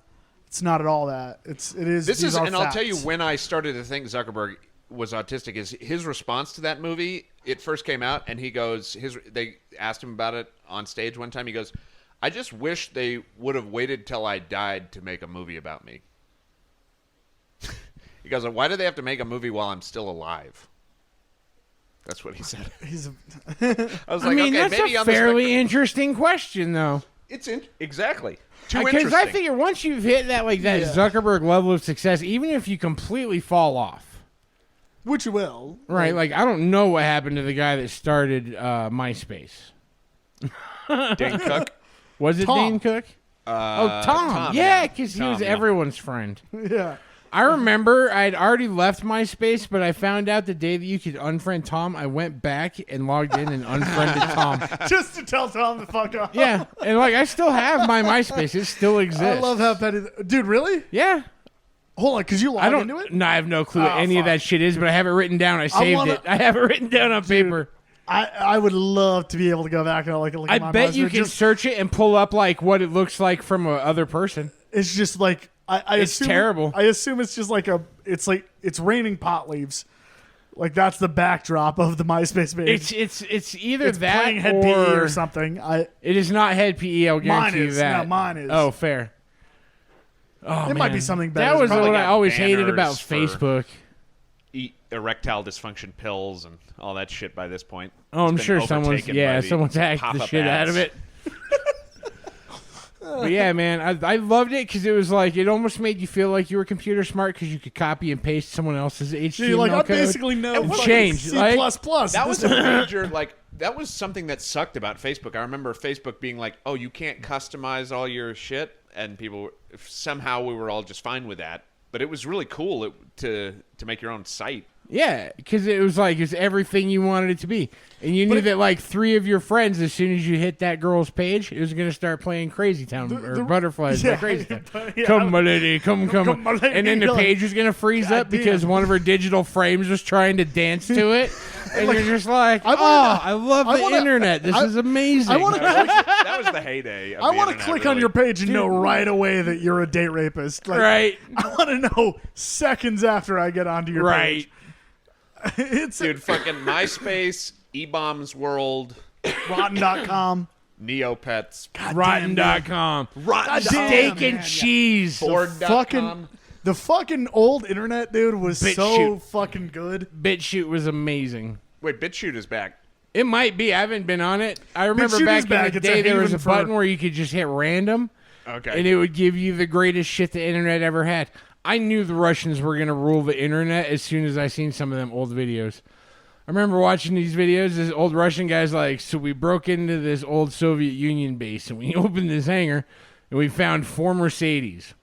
It's not at all that. It is. This is, and facts. I'll tell you when I started to think Zuckerberg was autistic is his response to that movie. It first came out, and he goes, they asked him about it on stage one time. He goes, I just wish they would have waited till I died to make a movie about me. He goes, why do they have to make a movie while I'm still alive? That's what he said. I was like, okay, that's maybe a on the fairly interesting question, though. It's exactly too Because interesting. I figure once you've hit that Zuckerberg level of success, even if you completely fall off, which you will, right? Like, I don't know what happened to the guy that started MySpace. Dane Cook. Was it Tom. Dane Cook? Tom. Yeah, because he was everyone's friend. Yeah. I remember I'd already left MySpace, but I found out the day that you could unfriend Tom, I went back and logged in and unfriended Tom. Just to tell Tom to fuck off. Yeah, and like I still have my MySpace. It still exists. I love how petty. Dude, really? Yeah. Hold on, could you log into it? No, I have no clue what Oh, any of fuck. that shit is, but I have it written down. I saved it. I have it written down on paper. I would love to be able to go back and look I at my bet you browser. can search it and pull up like what it looks like from a other person. It's just like It's assume, terrible. I assume it's just like it's raining pot leaves. Like that's the backdrop of the MySpace page. It's either It's that playing Head PE or something. It is not Head PE. I'll guarantee Mine you is. that. No, mine is. Oh, fair. Oh, It might be man. something better. That was Probably what I got always hated banners about for- Facebook. Eat erectile dysfunction pills and all that shit by this point. Oh, I'm It's sure been someone's overtaken by the someone's hacked the pop-up shit out of ads. it. But yeah, man, I loved it because it was like it almost made you feel like you were computer smart because you could copy and paste someone else's HTML You're like, I code basically know and fucking change. C++. Like, That was a major that was something that sucked about Facebook. I remember Facebook being like, "Oh, you can't customize all your shit," and people somehow we were all just fine with that. But it was really cool to make your own site. yeah, because it was like it's everything you wanted it to be, and you knew that like 3 of your friends, as soon as you hit that girl's page, it was going to start playing Crazy Town or Butterflies by Crazy Town. Yeah. Come, my lady, come, Come, my lady. and then the You're like, page was going to freeze God up because damn. one of her digital frames was trying to dance to it, and Like, you're just like, I wanna- I love I the wanna- internet. This is amazing. I want to. That was the heyday. Of I the want to internet, click on really. your page and know right away that you're a date rapist. Like, right, I want to know seconds after I get onto your right. page. It's Dude, fucking MySpace, eBombs World, rotten.com. Neopets, Rotten.com. Rotten Steak and cheese. Ford.com. The fucking old internet, dude, was BitChute. so fucking good. BitChute was amazing. Wait, BitChute is back. It might be. I haven't been on it. I remember BitChute back is in back. the It's a day there was haven a for- button where you could just hit random, Okay. and it would give you the greatest shit the internet ever had. I knew the Russians were going to rule the internet as soon as I seen some of them old videos. I remember watching these videos. This old Russian guy's like, so we broke into this old Soviet Union base, and we opened this hangar, and we found 4 Mercedes.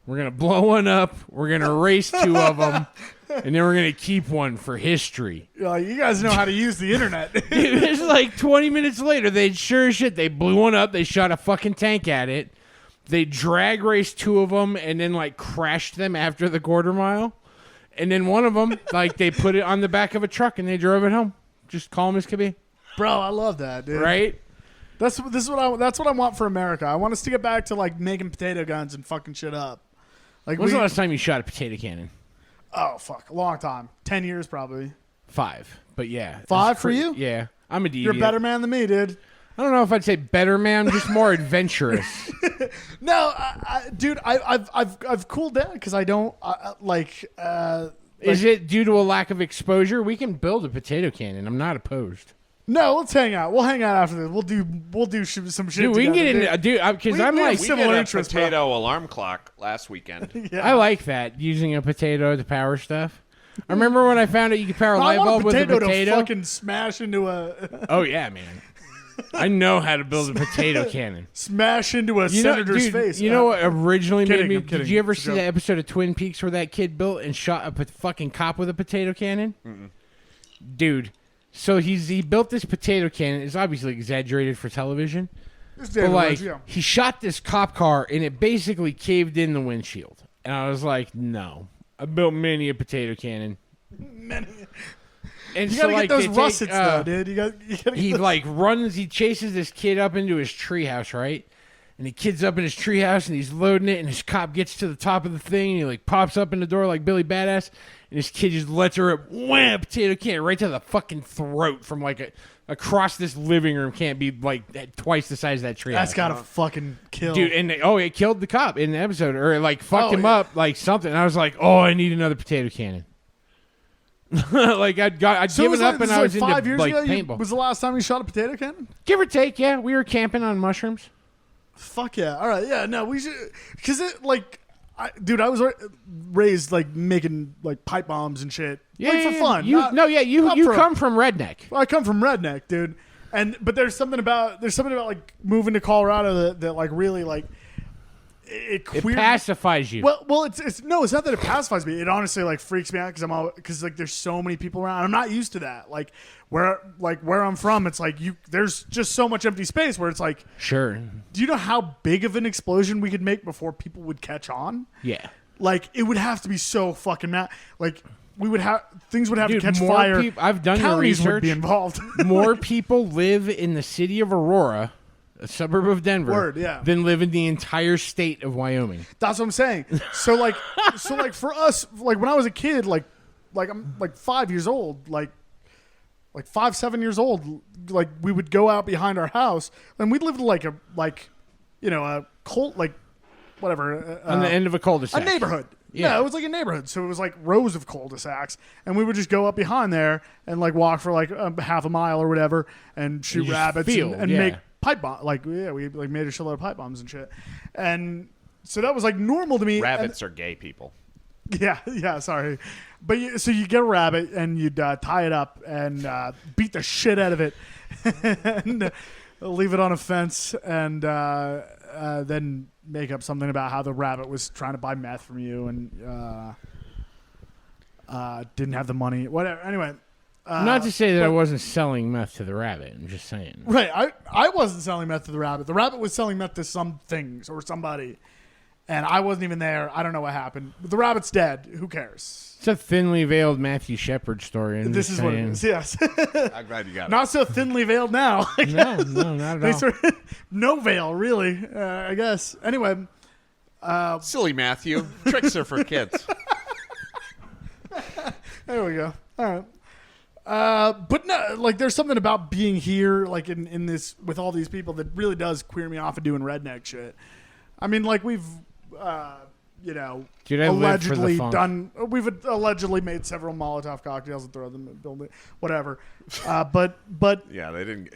We're going to blow one up. We're going to race 2 of them, and then we're going to keep one for history. You're like, you guys know how to use the internet. It's like 20 minutes later, they sure as shit, they blew one up. They shot a fucking tank at it. They drag raced 2 of them and then like crashed them after the quarter mile. And then one of them, like they put it on the back of a truck and they drove it home. Just calm as could be. Bro, I love that, dude. Right? That's what I want for America. I want us to get back to like making potato guns and fucking shit up. Like When's the last time you shot a potato cannon? oh fuck, a long time. 10 years probably. 5. But yeah. 5 It's for you? Yeah. I'm a deviant. You're a better man than me, dude. I don't know if I'd say better man. I'm just more adventurous. No, dude, I've cooled down because I don't Is it due to a lack of exposure? We can build a potato cannon. I'm not opposed. No, let's hang out. We'll hang out after this. We'll do some shit. Dude, we can get together, into because We- I'm we have like We similar did a interests, bro. potato alarm clock last weekend. Yeah. I like that, using a potato to power stuff. I remember when I found out you could power a I light want bulb a with a potato potato. to fucking smash into a Oh yeah, man. I know how to build a potato cannon. smash into a senator's dude, face. You know what originally made kidding, me? I'm kidding. Did you ever It's a see joke. that episode of Twin Peaks where that kid built and shot a fucking cop with a potato cannon? Dude, so he built this potato cannon. It's obviously exaggerated for television, This but David like Lynch, yeah. he shot this cop car and it basically caved in the windshield. And I was like, no, I built many a potato cannon. And You so, gotta like, get those they take, russets though, dude. You gotta get he those- like runs, he chases this kid up into his treehouse, right? And the kid's up in his treehouse and he's loading it, and his cop gets to the top of the thing and he like pops up in the door like Billy Badass, and this kid just lets her up, wham, potato can right to the fucking throat from like across this living room. Can't be like twice the size of that treehouse. That's gotta fucking kill, Dude, and it killed the cop in the episode, or it, like fucked Oh, him yeah. up like something. And I was like, oh, I need another potato cannon. Like I'd So given up and this I was like 5 into years like ago. paintball. Was the last time you shot a potato cannon? Give or take, yeah. We were camping on mushrooms. Fuck yeah! All right, yeah. No, we should because it like, dude, I was raised like making like pipe bombs and shit, like for fun. You not- not you for- come from redneck. I come from redneck, dude, but there's something about like moving to Colorado that like really like it It queer. pacifies you. Well, it's no, it's not that it pacifies me. It honestly like freaks me out because like there's so many people around. I'm not used to that. Like where I'm from, it's like there's just so much empty space where it's like, Sure. do you know how big of an explosion we could make before people would catch on? Yeah. like it would have to be so fucking like we would have things would have Dude, to catch more fire. I've done your Counties would research. be involved. More people live in the city of Aurora, a suburb of Denver, Word, yeah. than live in the entire state of Wyoming. That's what I'm saying. So like for us, like when I was a kid, like I'm like 5 years old, like 5, 7 years old, like we would go out behind our house and we lived like a cult, like whatever On the end of a cul-de-sac. a neighborhood. Yeah. Yeah, it was like a neighborhood. So it was like rows of cul-de-sacs. And we would just go up behind there and like walk for like half a mile or whatever and shoot just rabbits field, and yeah. make pipe bombs. Like, yeah, we like made a shitload of pipe bombs and shit. And so that was like normal to me. Rabbits are gay people. Yeah, sorry. But so you get a rabbit and you'd tie it up and beat the shit out of it and leave it on a fence and then make up something about how the rabbit was trying to buy meth from you and didn't have the money. Whatever. Anyway. Not to say that I wasn't selling meth to the rabbit. I'm just saying. Right. I wasn't selling meth to the rabbit. The rabbit was selling meth to some things or somebody. And I wasn't even there. I don't know what happened. But the rabbit's dead. Who cares? It's a thinly veiled Matthew Shepard story. This is what it is. Yes. I'm glad you got it. Not so thinly veiled now. No, not at all. No veil, really. I guess. Anyway. Silly Matthew. Tricks are for kids. There we go. All right. But no, like there's something about being here, like in this with all these people that really does queer me off of doing redneck shit. I mean, like we've, Dude, I live for the allegedly funk. we've allegedly made several Molotov cocktails and throw them in the building, whatever. But Yeah, they didn't.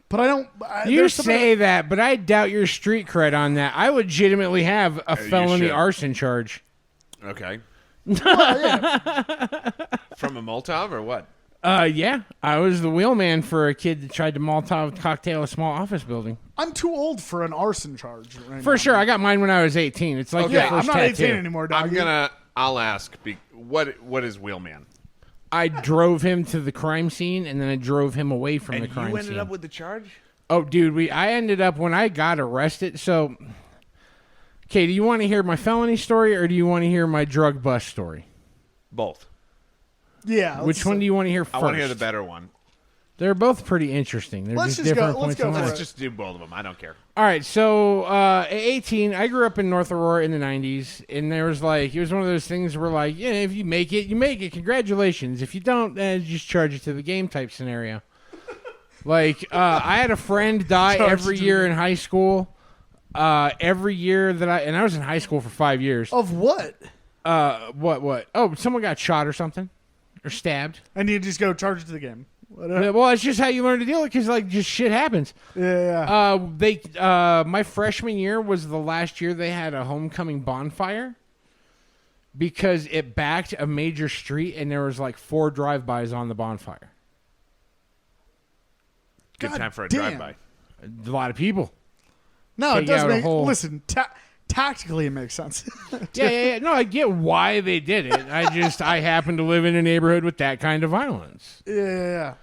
but I don't. You there's something- say that, but I doubt your street cred on that. I legitimately have a felony should. arson charge. Okay. Well, yeah. From a Molotov or what? Yeah, I was the wheelman for a kid that tried to Molotov cocktail a small office building. I'm too old for an arson charge. Right For now. sure, I got mine when I was 18. It's like Okay. your Yeah, I'm first not tattoo. 18 anymore, dog. I'll ask. What is Wheelman? I drove him to the crime scene, and then I drove him away from the crime scene. with the charge? Oh, dude, I ended up when I got arrested. So, okay, do you want to hear my felony story or do you want to hear my drug bust story? Both. Yeah. Which one do you want to hear first? I want to hear the better one. They're both pretty interesting. They're Let's just just go- different let's points go in for life. Let's just do both of them. I don't care. All right, so at 18, I grew up in North Aurora in the 90s, and there was like, it was one of those things where like, yeah, if you make it, you make it. Congratulations. If you don't, then just charge it to the game type scenario. Like, I had a friend die Charge every to the year in high school. Every year that I was in high school for 5 years. Of what? What? Oh, someone got shot or something, or stabbed. And you just go charge it to the game. Whatever. Well, it's just how you learn to deal with it, because like just shit happens. Yeah. My freshman year was the last year they had a homecoming bonfire because it backed a major street and there was like 4 drive-bys on the bonfire. Good God time for a damn. drive-by. A lot of people. No, it take does out a make. whole- Listen, tactically it makes sense. Yeah. No, I get why they did it. I happen to live in a neighborhood with that kind of violence. Yeah.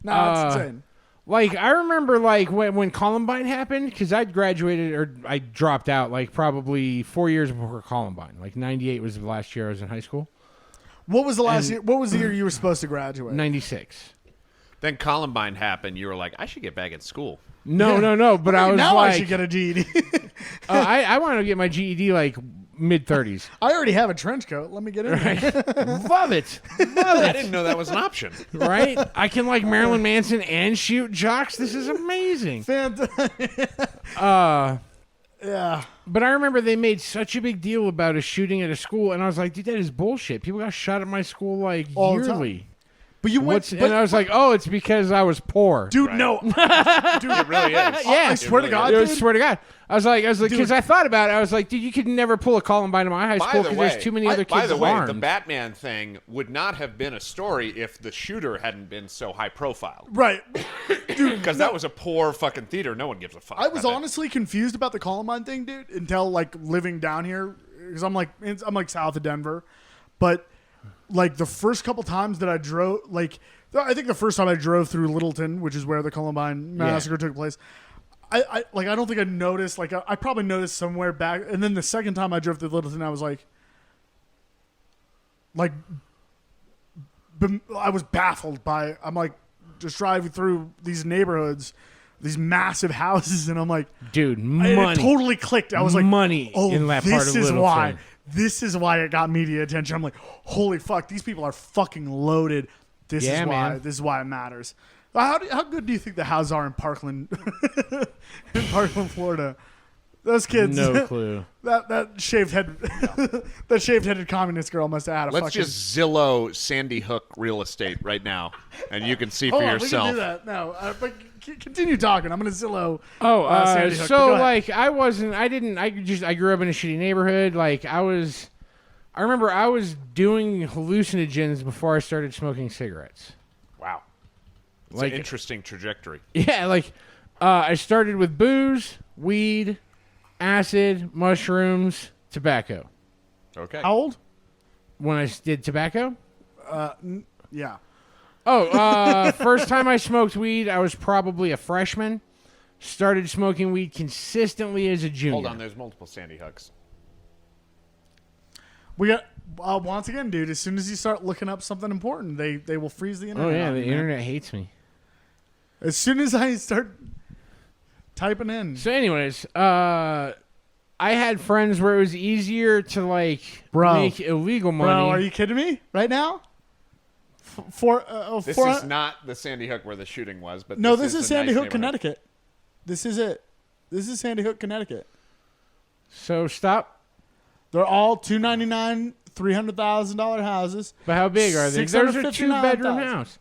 No, it's insane. Like, I remember, like, when Columbine happened, because I'd graduated, or I dropped out, like, probably 4 years before Columbine. Like, 98 was the last year I was in high school. What was the last year? What was the year you were supposed to graduate? 96. Then Columbine happened. You were like, I should get back in school. No, but I was now like... I should get a GED. I wanted to get my GED, like, mid-30s. I already have a trench coat. Let me get in there. Love it. I didn't know that was an option. Right? I can, like, Marilyn Manson and shoot jocks. This is amazing. Fantastic. Yeah. But I remember they made such a big deal about a shooting at a school, and I was like, dude, that is bullshit. People got shot at my school, like, All the time. yearly. But you went. And I was like, oh, it's because I was poor. Dude, Right. no. It really is. Yeah. I swear to really God, I dude. swear to God. I was like, Dude. because I thought about it. I was like, dude, you could never pull a Columbine in my high school because there's too many other kids by the way, armed. the Batman thing would not have been a story if the shooter hadn't been so high profile. Right. Because that was a poor fucking theater. No one gives a fuck. I was about that. honestly confused about the Columbine thing, dude, until like living down here, because I'm like south of Denver, but like the first couple times that I drove, like I think the first time I drove through Littleton, which is where the Columbine massacre took place, I don't think I noticed. Like I probably noticed somewhere back, and then the second time I drove through Littleton, I was like, like, I was baffled by. I'm like, just driving through these neighborhoods, these massive houses, and I'm like, dude, it money. totally clicked. I was like, money oh, in that part this of is Littleton. why. This is why it got media attention. I'm like, holy fuck, these people are fucking loaded. This Yeah, is why. man. This is why it matters. How good do you think the houses are in Parkland, in Parkland, Florida? Those kids. No clue. That shaved head, that shaved headed communist girl must have had a Let's fucking. just Zillow Sandy Hook real estate right now, and you can see Hold for on, yourself. we can do that. No, but continue talking. I'm gonna Zillow. Oh, Sandy Hook, but so go ahead. like I grew up in a shitty neighborhood. Like I remember I was doing hallucinogens before I started smoking cigarettes. Wow, it's Like- an interesting trajectory. Yeah, like I started with booze, weed, acid, mushrooms, tobacco. Okay. How old? When I did tobacco? Yeah. Oh, first time I smoked weed, I was probably a freshman. Started smoking weed consistently as a junior. Hold on, there's multiple Sandy Hooks. We got once again, dude. As soon as you start looking up something important, they will freeze the internet. Oh yeah, on the you, man. internet hates me. As soon as I start typing in, So, anyways, I had friends where it was easier to like Bro. make illegal money. bro, are you kidding me? Right now? This is not the Sandy Hook where the shooting was, but No, this is a Sandy nice Hook, neighborhood. Connecticut. This is it. This is Sandy Hook, Connecticut. So stop. They're all $299, $300,000 houses. But how big are they? There's a 2-bedroom $659,000. house.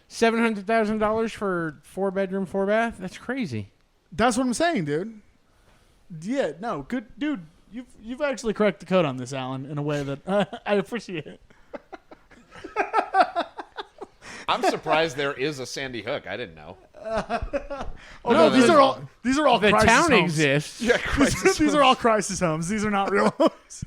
$700,000 for 4-bedroom, 4-bath. That's crazy. That's what I'm saying, dude. Yeah, no, good, dude. You've actually cracked the code on this, Alan, in a way that I appreciate it. I'm surprised there is a Sandy Hook. I didn't know. Oh no, these there's- are all The crisis town homes. exists. Yeah, These are all crisis homes. These are not real homes.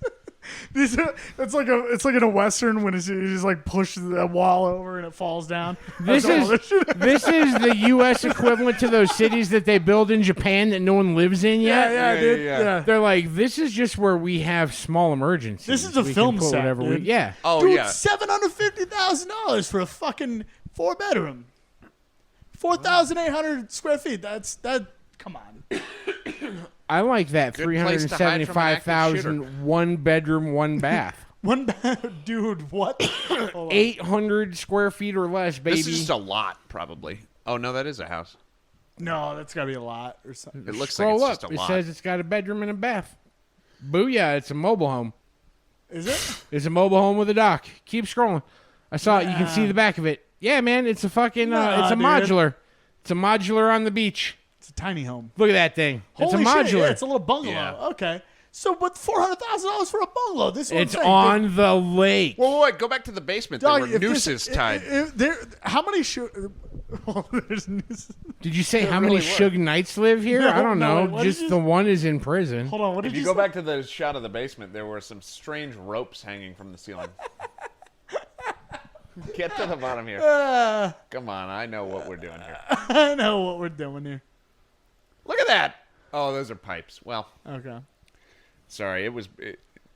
It's like in a western when you just like push the wall over and it falls down. This That's all is this shit. this is the U.S. equivalent to those cities that they build in Japan that no one lives in yet. Yeah, dude. yeah. Yeah. They're like, this is just where we have small emergencies. This is a We can film put set, whatever dude. yeah. Oh, Dude, yeah. $750,000 for a fucking 4-bedroom, 4,800 square feet. That. Come on. I like that. Good place to hide from an active 375,000 1-bedroom, 1-bath. One bed, dude. What? Hold on. 800 square feet or less, baby. This is just a lot, probably. Oh, no, that is a house. No, that's gotta be a lot or something. It looks Scroll like it's up. just a It lot. says it's got a bedroom and a bath. Booyah! It's a mobile home. Is it? It's a mobile home with a dock. Keep scrolling. I saw it. You can see the back of it. Yeah, man. It's a fucking. Nah, it's a dude. modular. It's a modular on the beach. It's a tiny home. Look at that thing. It's a Holy modular. shit, yeah, it's a little bungalow. Yeah. Okay. So, but $400,000 for a bungalow. This is what I'm It's saying. on the lake. Wait, go back to the basement. Dog, there were if this- nooses tied. How many there's nooses. Did you say It how many really Suge Knights live here? No, I don't no, know. wait, what did Just you- the one is in prison. Hold on. What did If you you go say? back to the shot of the basement, there were some strange ropes hanging from the ceiling. Get to the bottom here. Come on, I know what we're doing here. I know what we're doing here. Look at that. Oh, those are pipes. Well, Okay. sorry,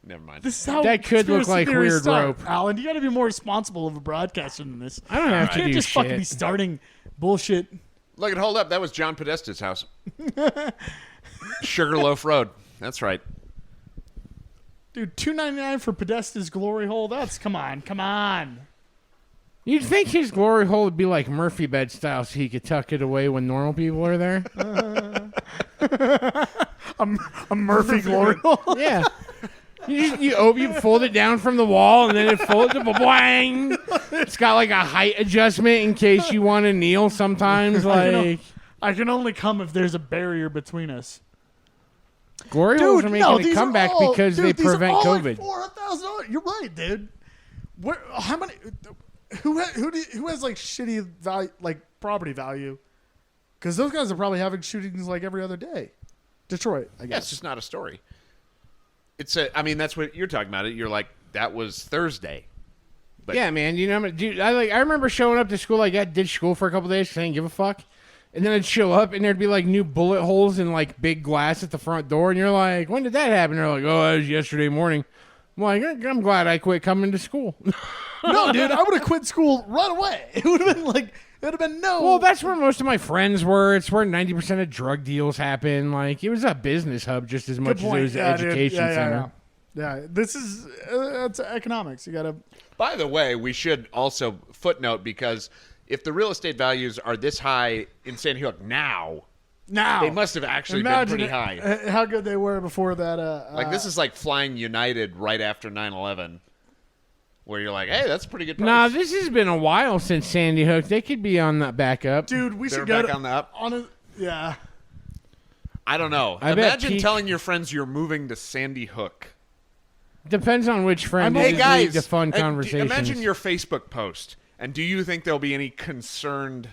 never mind. This is how That could look conspiracy like theories weird start. rope. Alan, you got to be more responsible of a broadcaster than this. I don't have You to can't do just fucking be shit. starting bullshit. Look at hold up. That was John Podesta's house. Sugarloaf Road. That's right. Dude, $299 for Podesta's glory hole. That's come on. You'd think his glory hole would be like Murphy bed style so he could tuck it away when normal people are there. A Murphy glory hole. Yeah. You fold it down from the wall and then it folds to bang. It's got like a height adjustment in case you want to kneel sometimes. Like I can only come if there's a barrier between us. glory holes are making a these are comeback all- because dude, they these are prevent all COVID. Like $400,000. You're right, dude. How many? Who has like shitty value, like property value? Because those guys are probably having shootings like every other day. Detroit, I Yeah, guess. it's just not a story. I mean, that's what you're talking about. You're like, that was Thursday. But Yeah, man. You know, dude, I remember showing up to school like that. Did school for a couple days because I didn't give a fuck. And then I'd show up and there'd be like new bullet holes in like big glass at the front door. And you're like, when did that happen? They're like, oh, that was yesterday morning. I'm like, I'm glad I quit coming to school. No, dude, I would have quit school right away. It would have been like, it would have been no. Well, that's where most of my friends were. It's where 90% of drug deals happen. Like, it was a business hub just as much as it was an education center. Yeah, this is it's economics. You got to. By the way, we should also footnote, because if the real estate values are this high in Sandy Hook now, they must have actually been pretty high. How good they were before that. Like, this is like flying United right after 9/11, where you're like, hey, that's a pretty good price. Nah, this has been a while since Sandy Hook. They could be on that back up. Dude, we They're should go back on the up? Yeah. I don't know. I bet Imagine telling your friends you're moving to Sandy Hook. Depends on which friend. Hey, guys, the fun conversations. Imagine your Facebook post, and do you think there'll be any concerned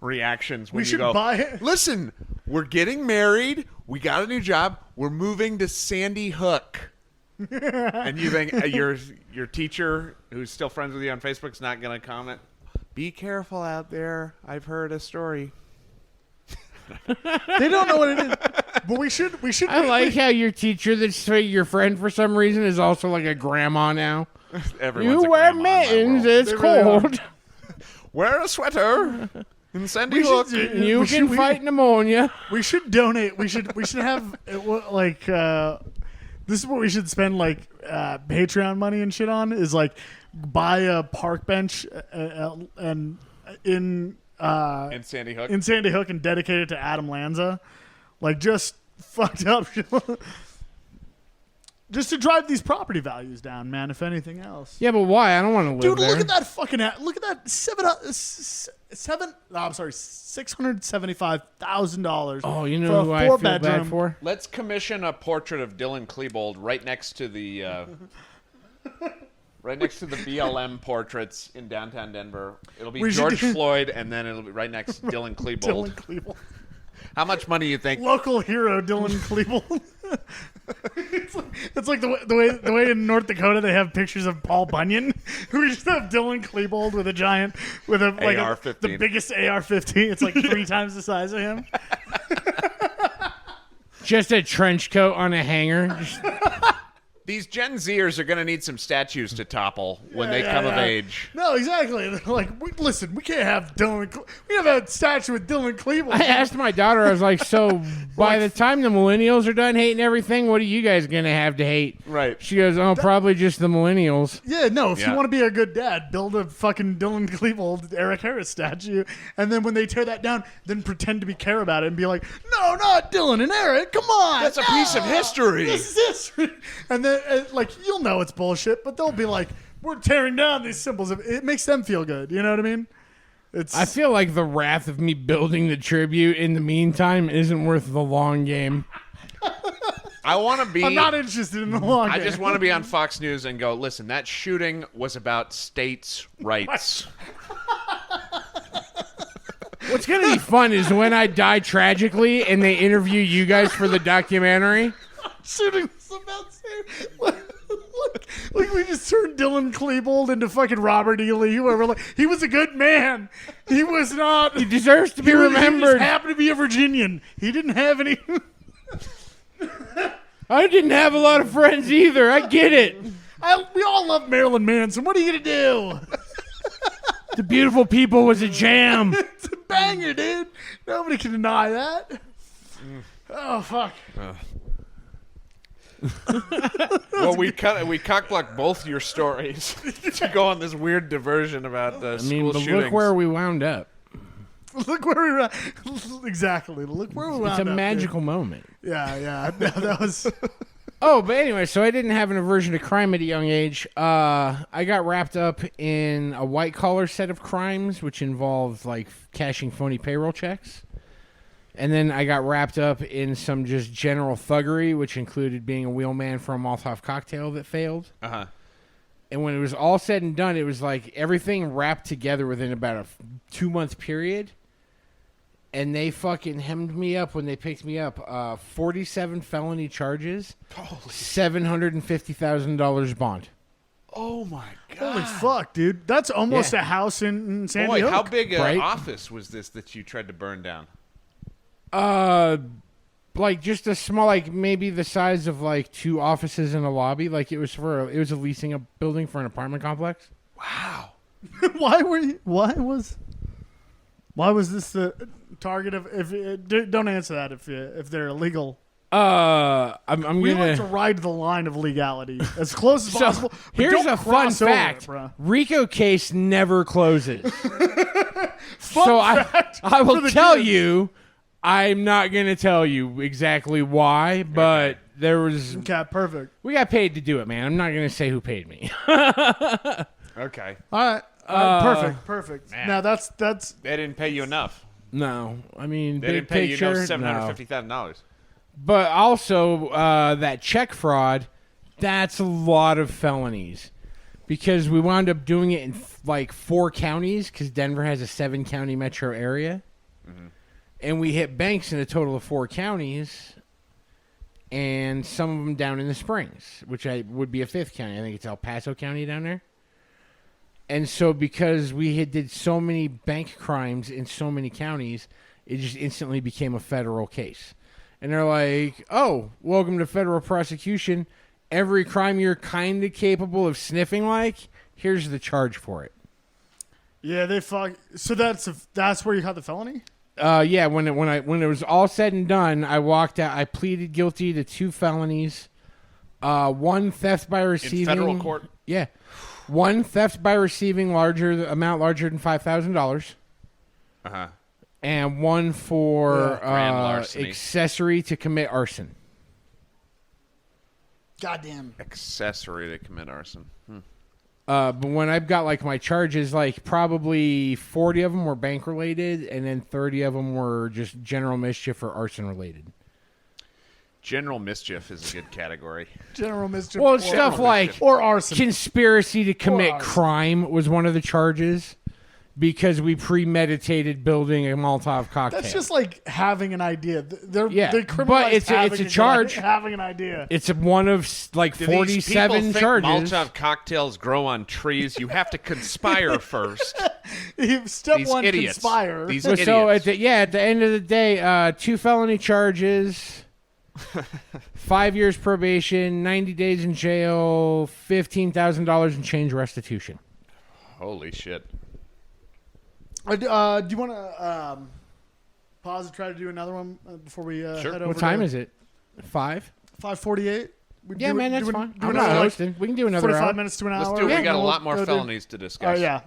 reactions when We you should go, buy it. listen, we're getting married, we got a new job, we're moving to Sandy Hook. And you think your teacher, who's still friends with you on Facebook, is not going to comment? Be careful out there. I've heard a story. They don't know what it is. But we should. I like how your teacher that's your friend for some reason is also like a grandma now. Everyone's You a wear grandma in my mittens, world. it's They really are. cold. Wear a sweater in Sandy Hook. You can fight pneumonia. We should donate. We should have like this is what we should spend like Patreon money and shit on, is like buy a park bench and in Sandy Hook. in Sandy Hook and dedicate it to Adam Lanza, like just fucked up, just to drive these property values down, man. If anything else, Yeah, but why? I don't want to live dude, there. look at that fucking look at that $675,000. Oh, you for know a who I feel four-bedroom. bad for? Let's commission a portrait of Dylan Klebold right next to the BLM portraits in downtown Denver. It'll be We should George do- Floyd, and then it'll be right next to Dylan Klebold. Dylan Klebold. How much money do you think? Local hero Dylan Klebold. it's like the way in North Dakota they have pictures of Paul Bunyan. We just have Dylan Klebold with a giant with a like AR-15. the biggest AR-15. It's like 3 times the size of him. Just a trench coat on a hanger. Just- These Gen Zers are going to need some statues to topple when they come of age. No, exactly. They're like, listen, we can't have we have a statue with Dylan Klebold. I asked my daughter, I was like, so by the time the millennials are done hating everything, what are you guys going to have to hate? Right. She goes, oh, probably just the millennials. Yeah, no, if Yeah. you want to be a good dad, build a fucking Dylan Klebold, Eric Harris statue, and then when they tear that down, then pretend to care about it and be like, no, not Dylan and Eric, come on. That's a piece of history. This is history. And then, like, you'll know it's bullshit, but they'll be like, we're tearing down these symbols. It makes them feel good. You know what I mean? I feel like the wrath of me building the tribute in the meantime isn't worth the long game. I want to be. I'm not interested in the long I game. just want to be on Fox News and go, listen, that shooting was about states' rights. What's going to be fun is when I die tragically and they interview you guys for the documentary. Shooting was about Look, we just turned Dylan Klebold into fucking Robert E. Lee. Where we're like, he was a good man. He was not. He deserves to be He remembered. just happened to be a Virginian. He didn't have any. I didn't have a lot of friends either. I get it. We all love Marilyn Manson. What are you gonna do? The Beautiful People was a jam. It's a banger, dude. Nobody can deny that. Oh fuck. Well, we cockblocked both your stories to go on this weird diversion about I school mean, but shootings. look where we wound up. Look where we were. Exactly. Look where we It's wound a up, magical moment. dude. Yeah. No, that was. Oh, but anyway, so I didn't have an aversion to crime at a young age. I got wrapped up in a white-collar set of crimes, which involved, like, cashing phony payroll checks. And then I got wrapped up in some just general thuggery, which included being a wheelman for a Molotov cocktail that failed. Uh-huh. And when it was all said and done, it was like everything wrapped together within about a 2-month period. And they fucking hemmed me up when they picked me up. 47 felony charges, $750,000 bond. Oh, my God. Holy fuck, dude. That's almost Yeah. a house in Sandy Boy, Hook. how big an right? office was this that you tried to burn down? like just a small, like maybe the size of like 2 offices in a lobby. Like it was a leasing a building for an apartment complex. Wow. Why was this the target of? Don't answer that if they're illegal. I'm We gonna. like to ride the line of legality as close as So, possible. but here's don't a fun cross over fact: it, bruh. Rico case never closes. Fun fact I will for the tell kids. you. I'm not gonna tell you exactly why, but there was. Okay, perfect. We got paid to do it, man. I'm not gonna say who paid me. Okay. All right, perfect. Man. Now that's They didn't pay you enough. No, I mean They big didn't pay you picture, $750,000. But also that check fraud, that's a lot of felonies because we wound up doing it in like 4 counties because Denver has a 7-county metro area, and we hit banks in a total of 4 counties, and some of them down in the Springs, which would be a 5th county. I think it's El Paso County down there. And so because we did so many bank crimes in so many counties, it just instantly became a federal case. And they're like, oh, welcome to federal prosecution. Every crime you're kind of capable of sniffing like, here's the charge for it. yeah. They fuck. So that's where you got the felony. Yeah, when it was all said and done, I walked out. I pleaded guilty to 2 felonies. 1 theft by receiving. In federal court? Yeah. 1 theft by receiving amount larger than $5,000. Uh-huh. And 1 for Grand larceny. accessory to commit arson. Goddamn. Accessory to commit arson. But when I've got like my charges, like probably 40 of them were bank related, and then 30 of them were just general mischief or arson related. General mischief is a good category. General mischief. Well, it's stuff like or arson. conspiracy to commit arson. crime was one of the charges because we premeditated building a Molotov cocktail. That's just like having an idea. They criminalize but it's having a charge. Having an idea. It's one of like Do 47 these people charges. think Molotov cocktails grow on trees? You have to conspire first. Step These 1, idiots. conspire. These So idiots. at the end of the day, 2 felony charges, 5 years probation, 90 days in jail, $15,000 in change restitution. Holy shit. Do you want to pause and try to do another one before we head over? What time is it? 5? 5:48. Yeah, man, that's fine. I'm not hosting. We can do another 45 hour. minutes to an Let's hour. do it. Yeah, We got a we'll lot more go do- felonies to discuss. Oh yeah.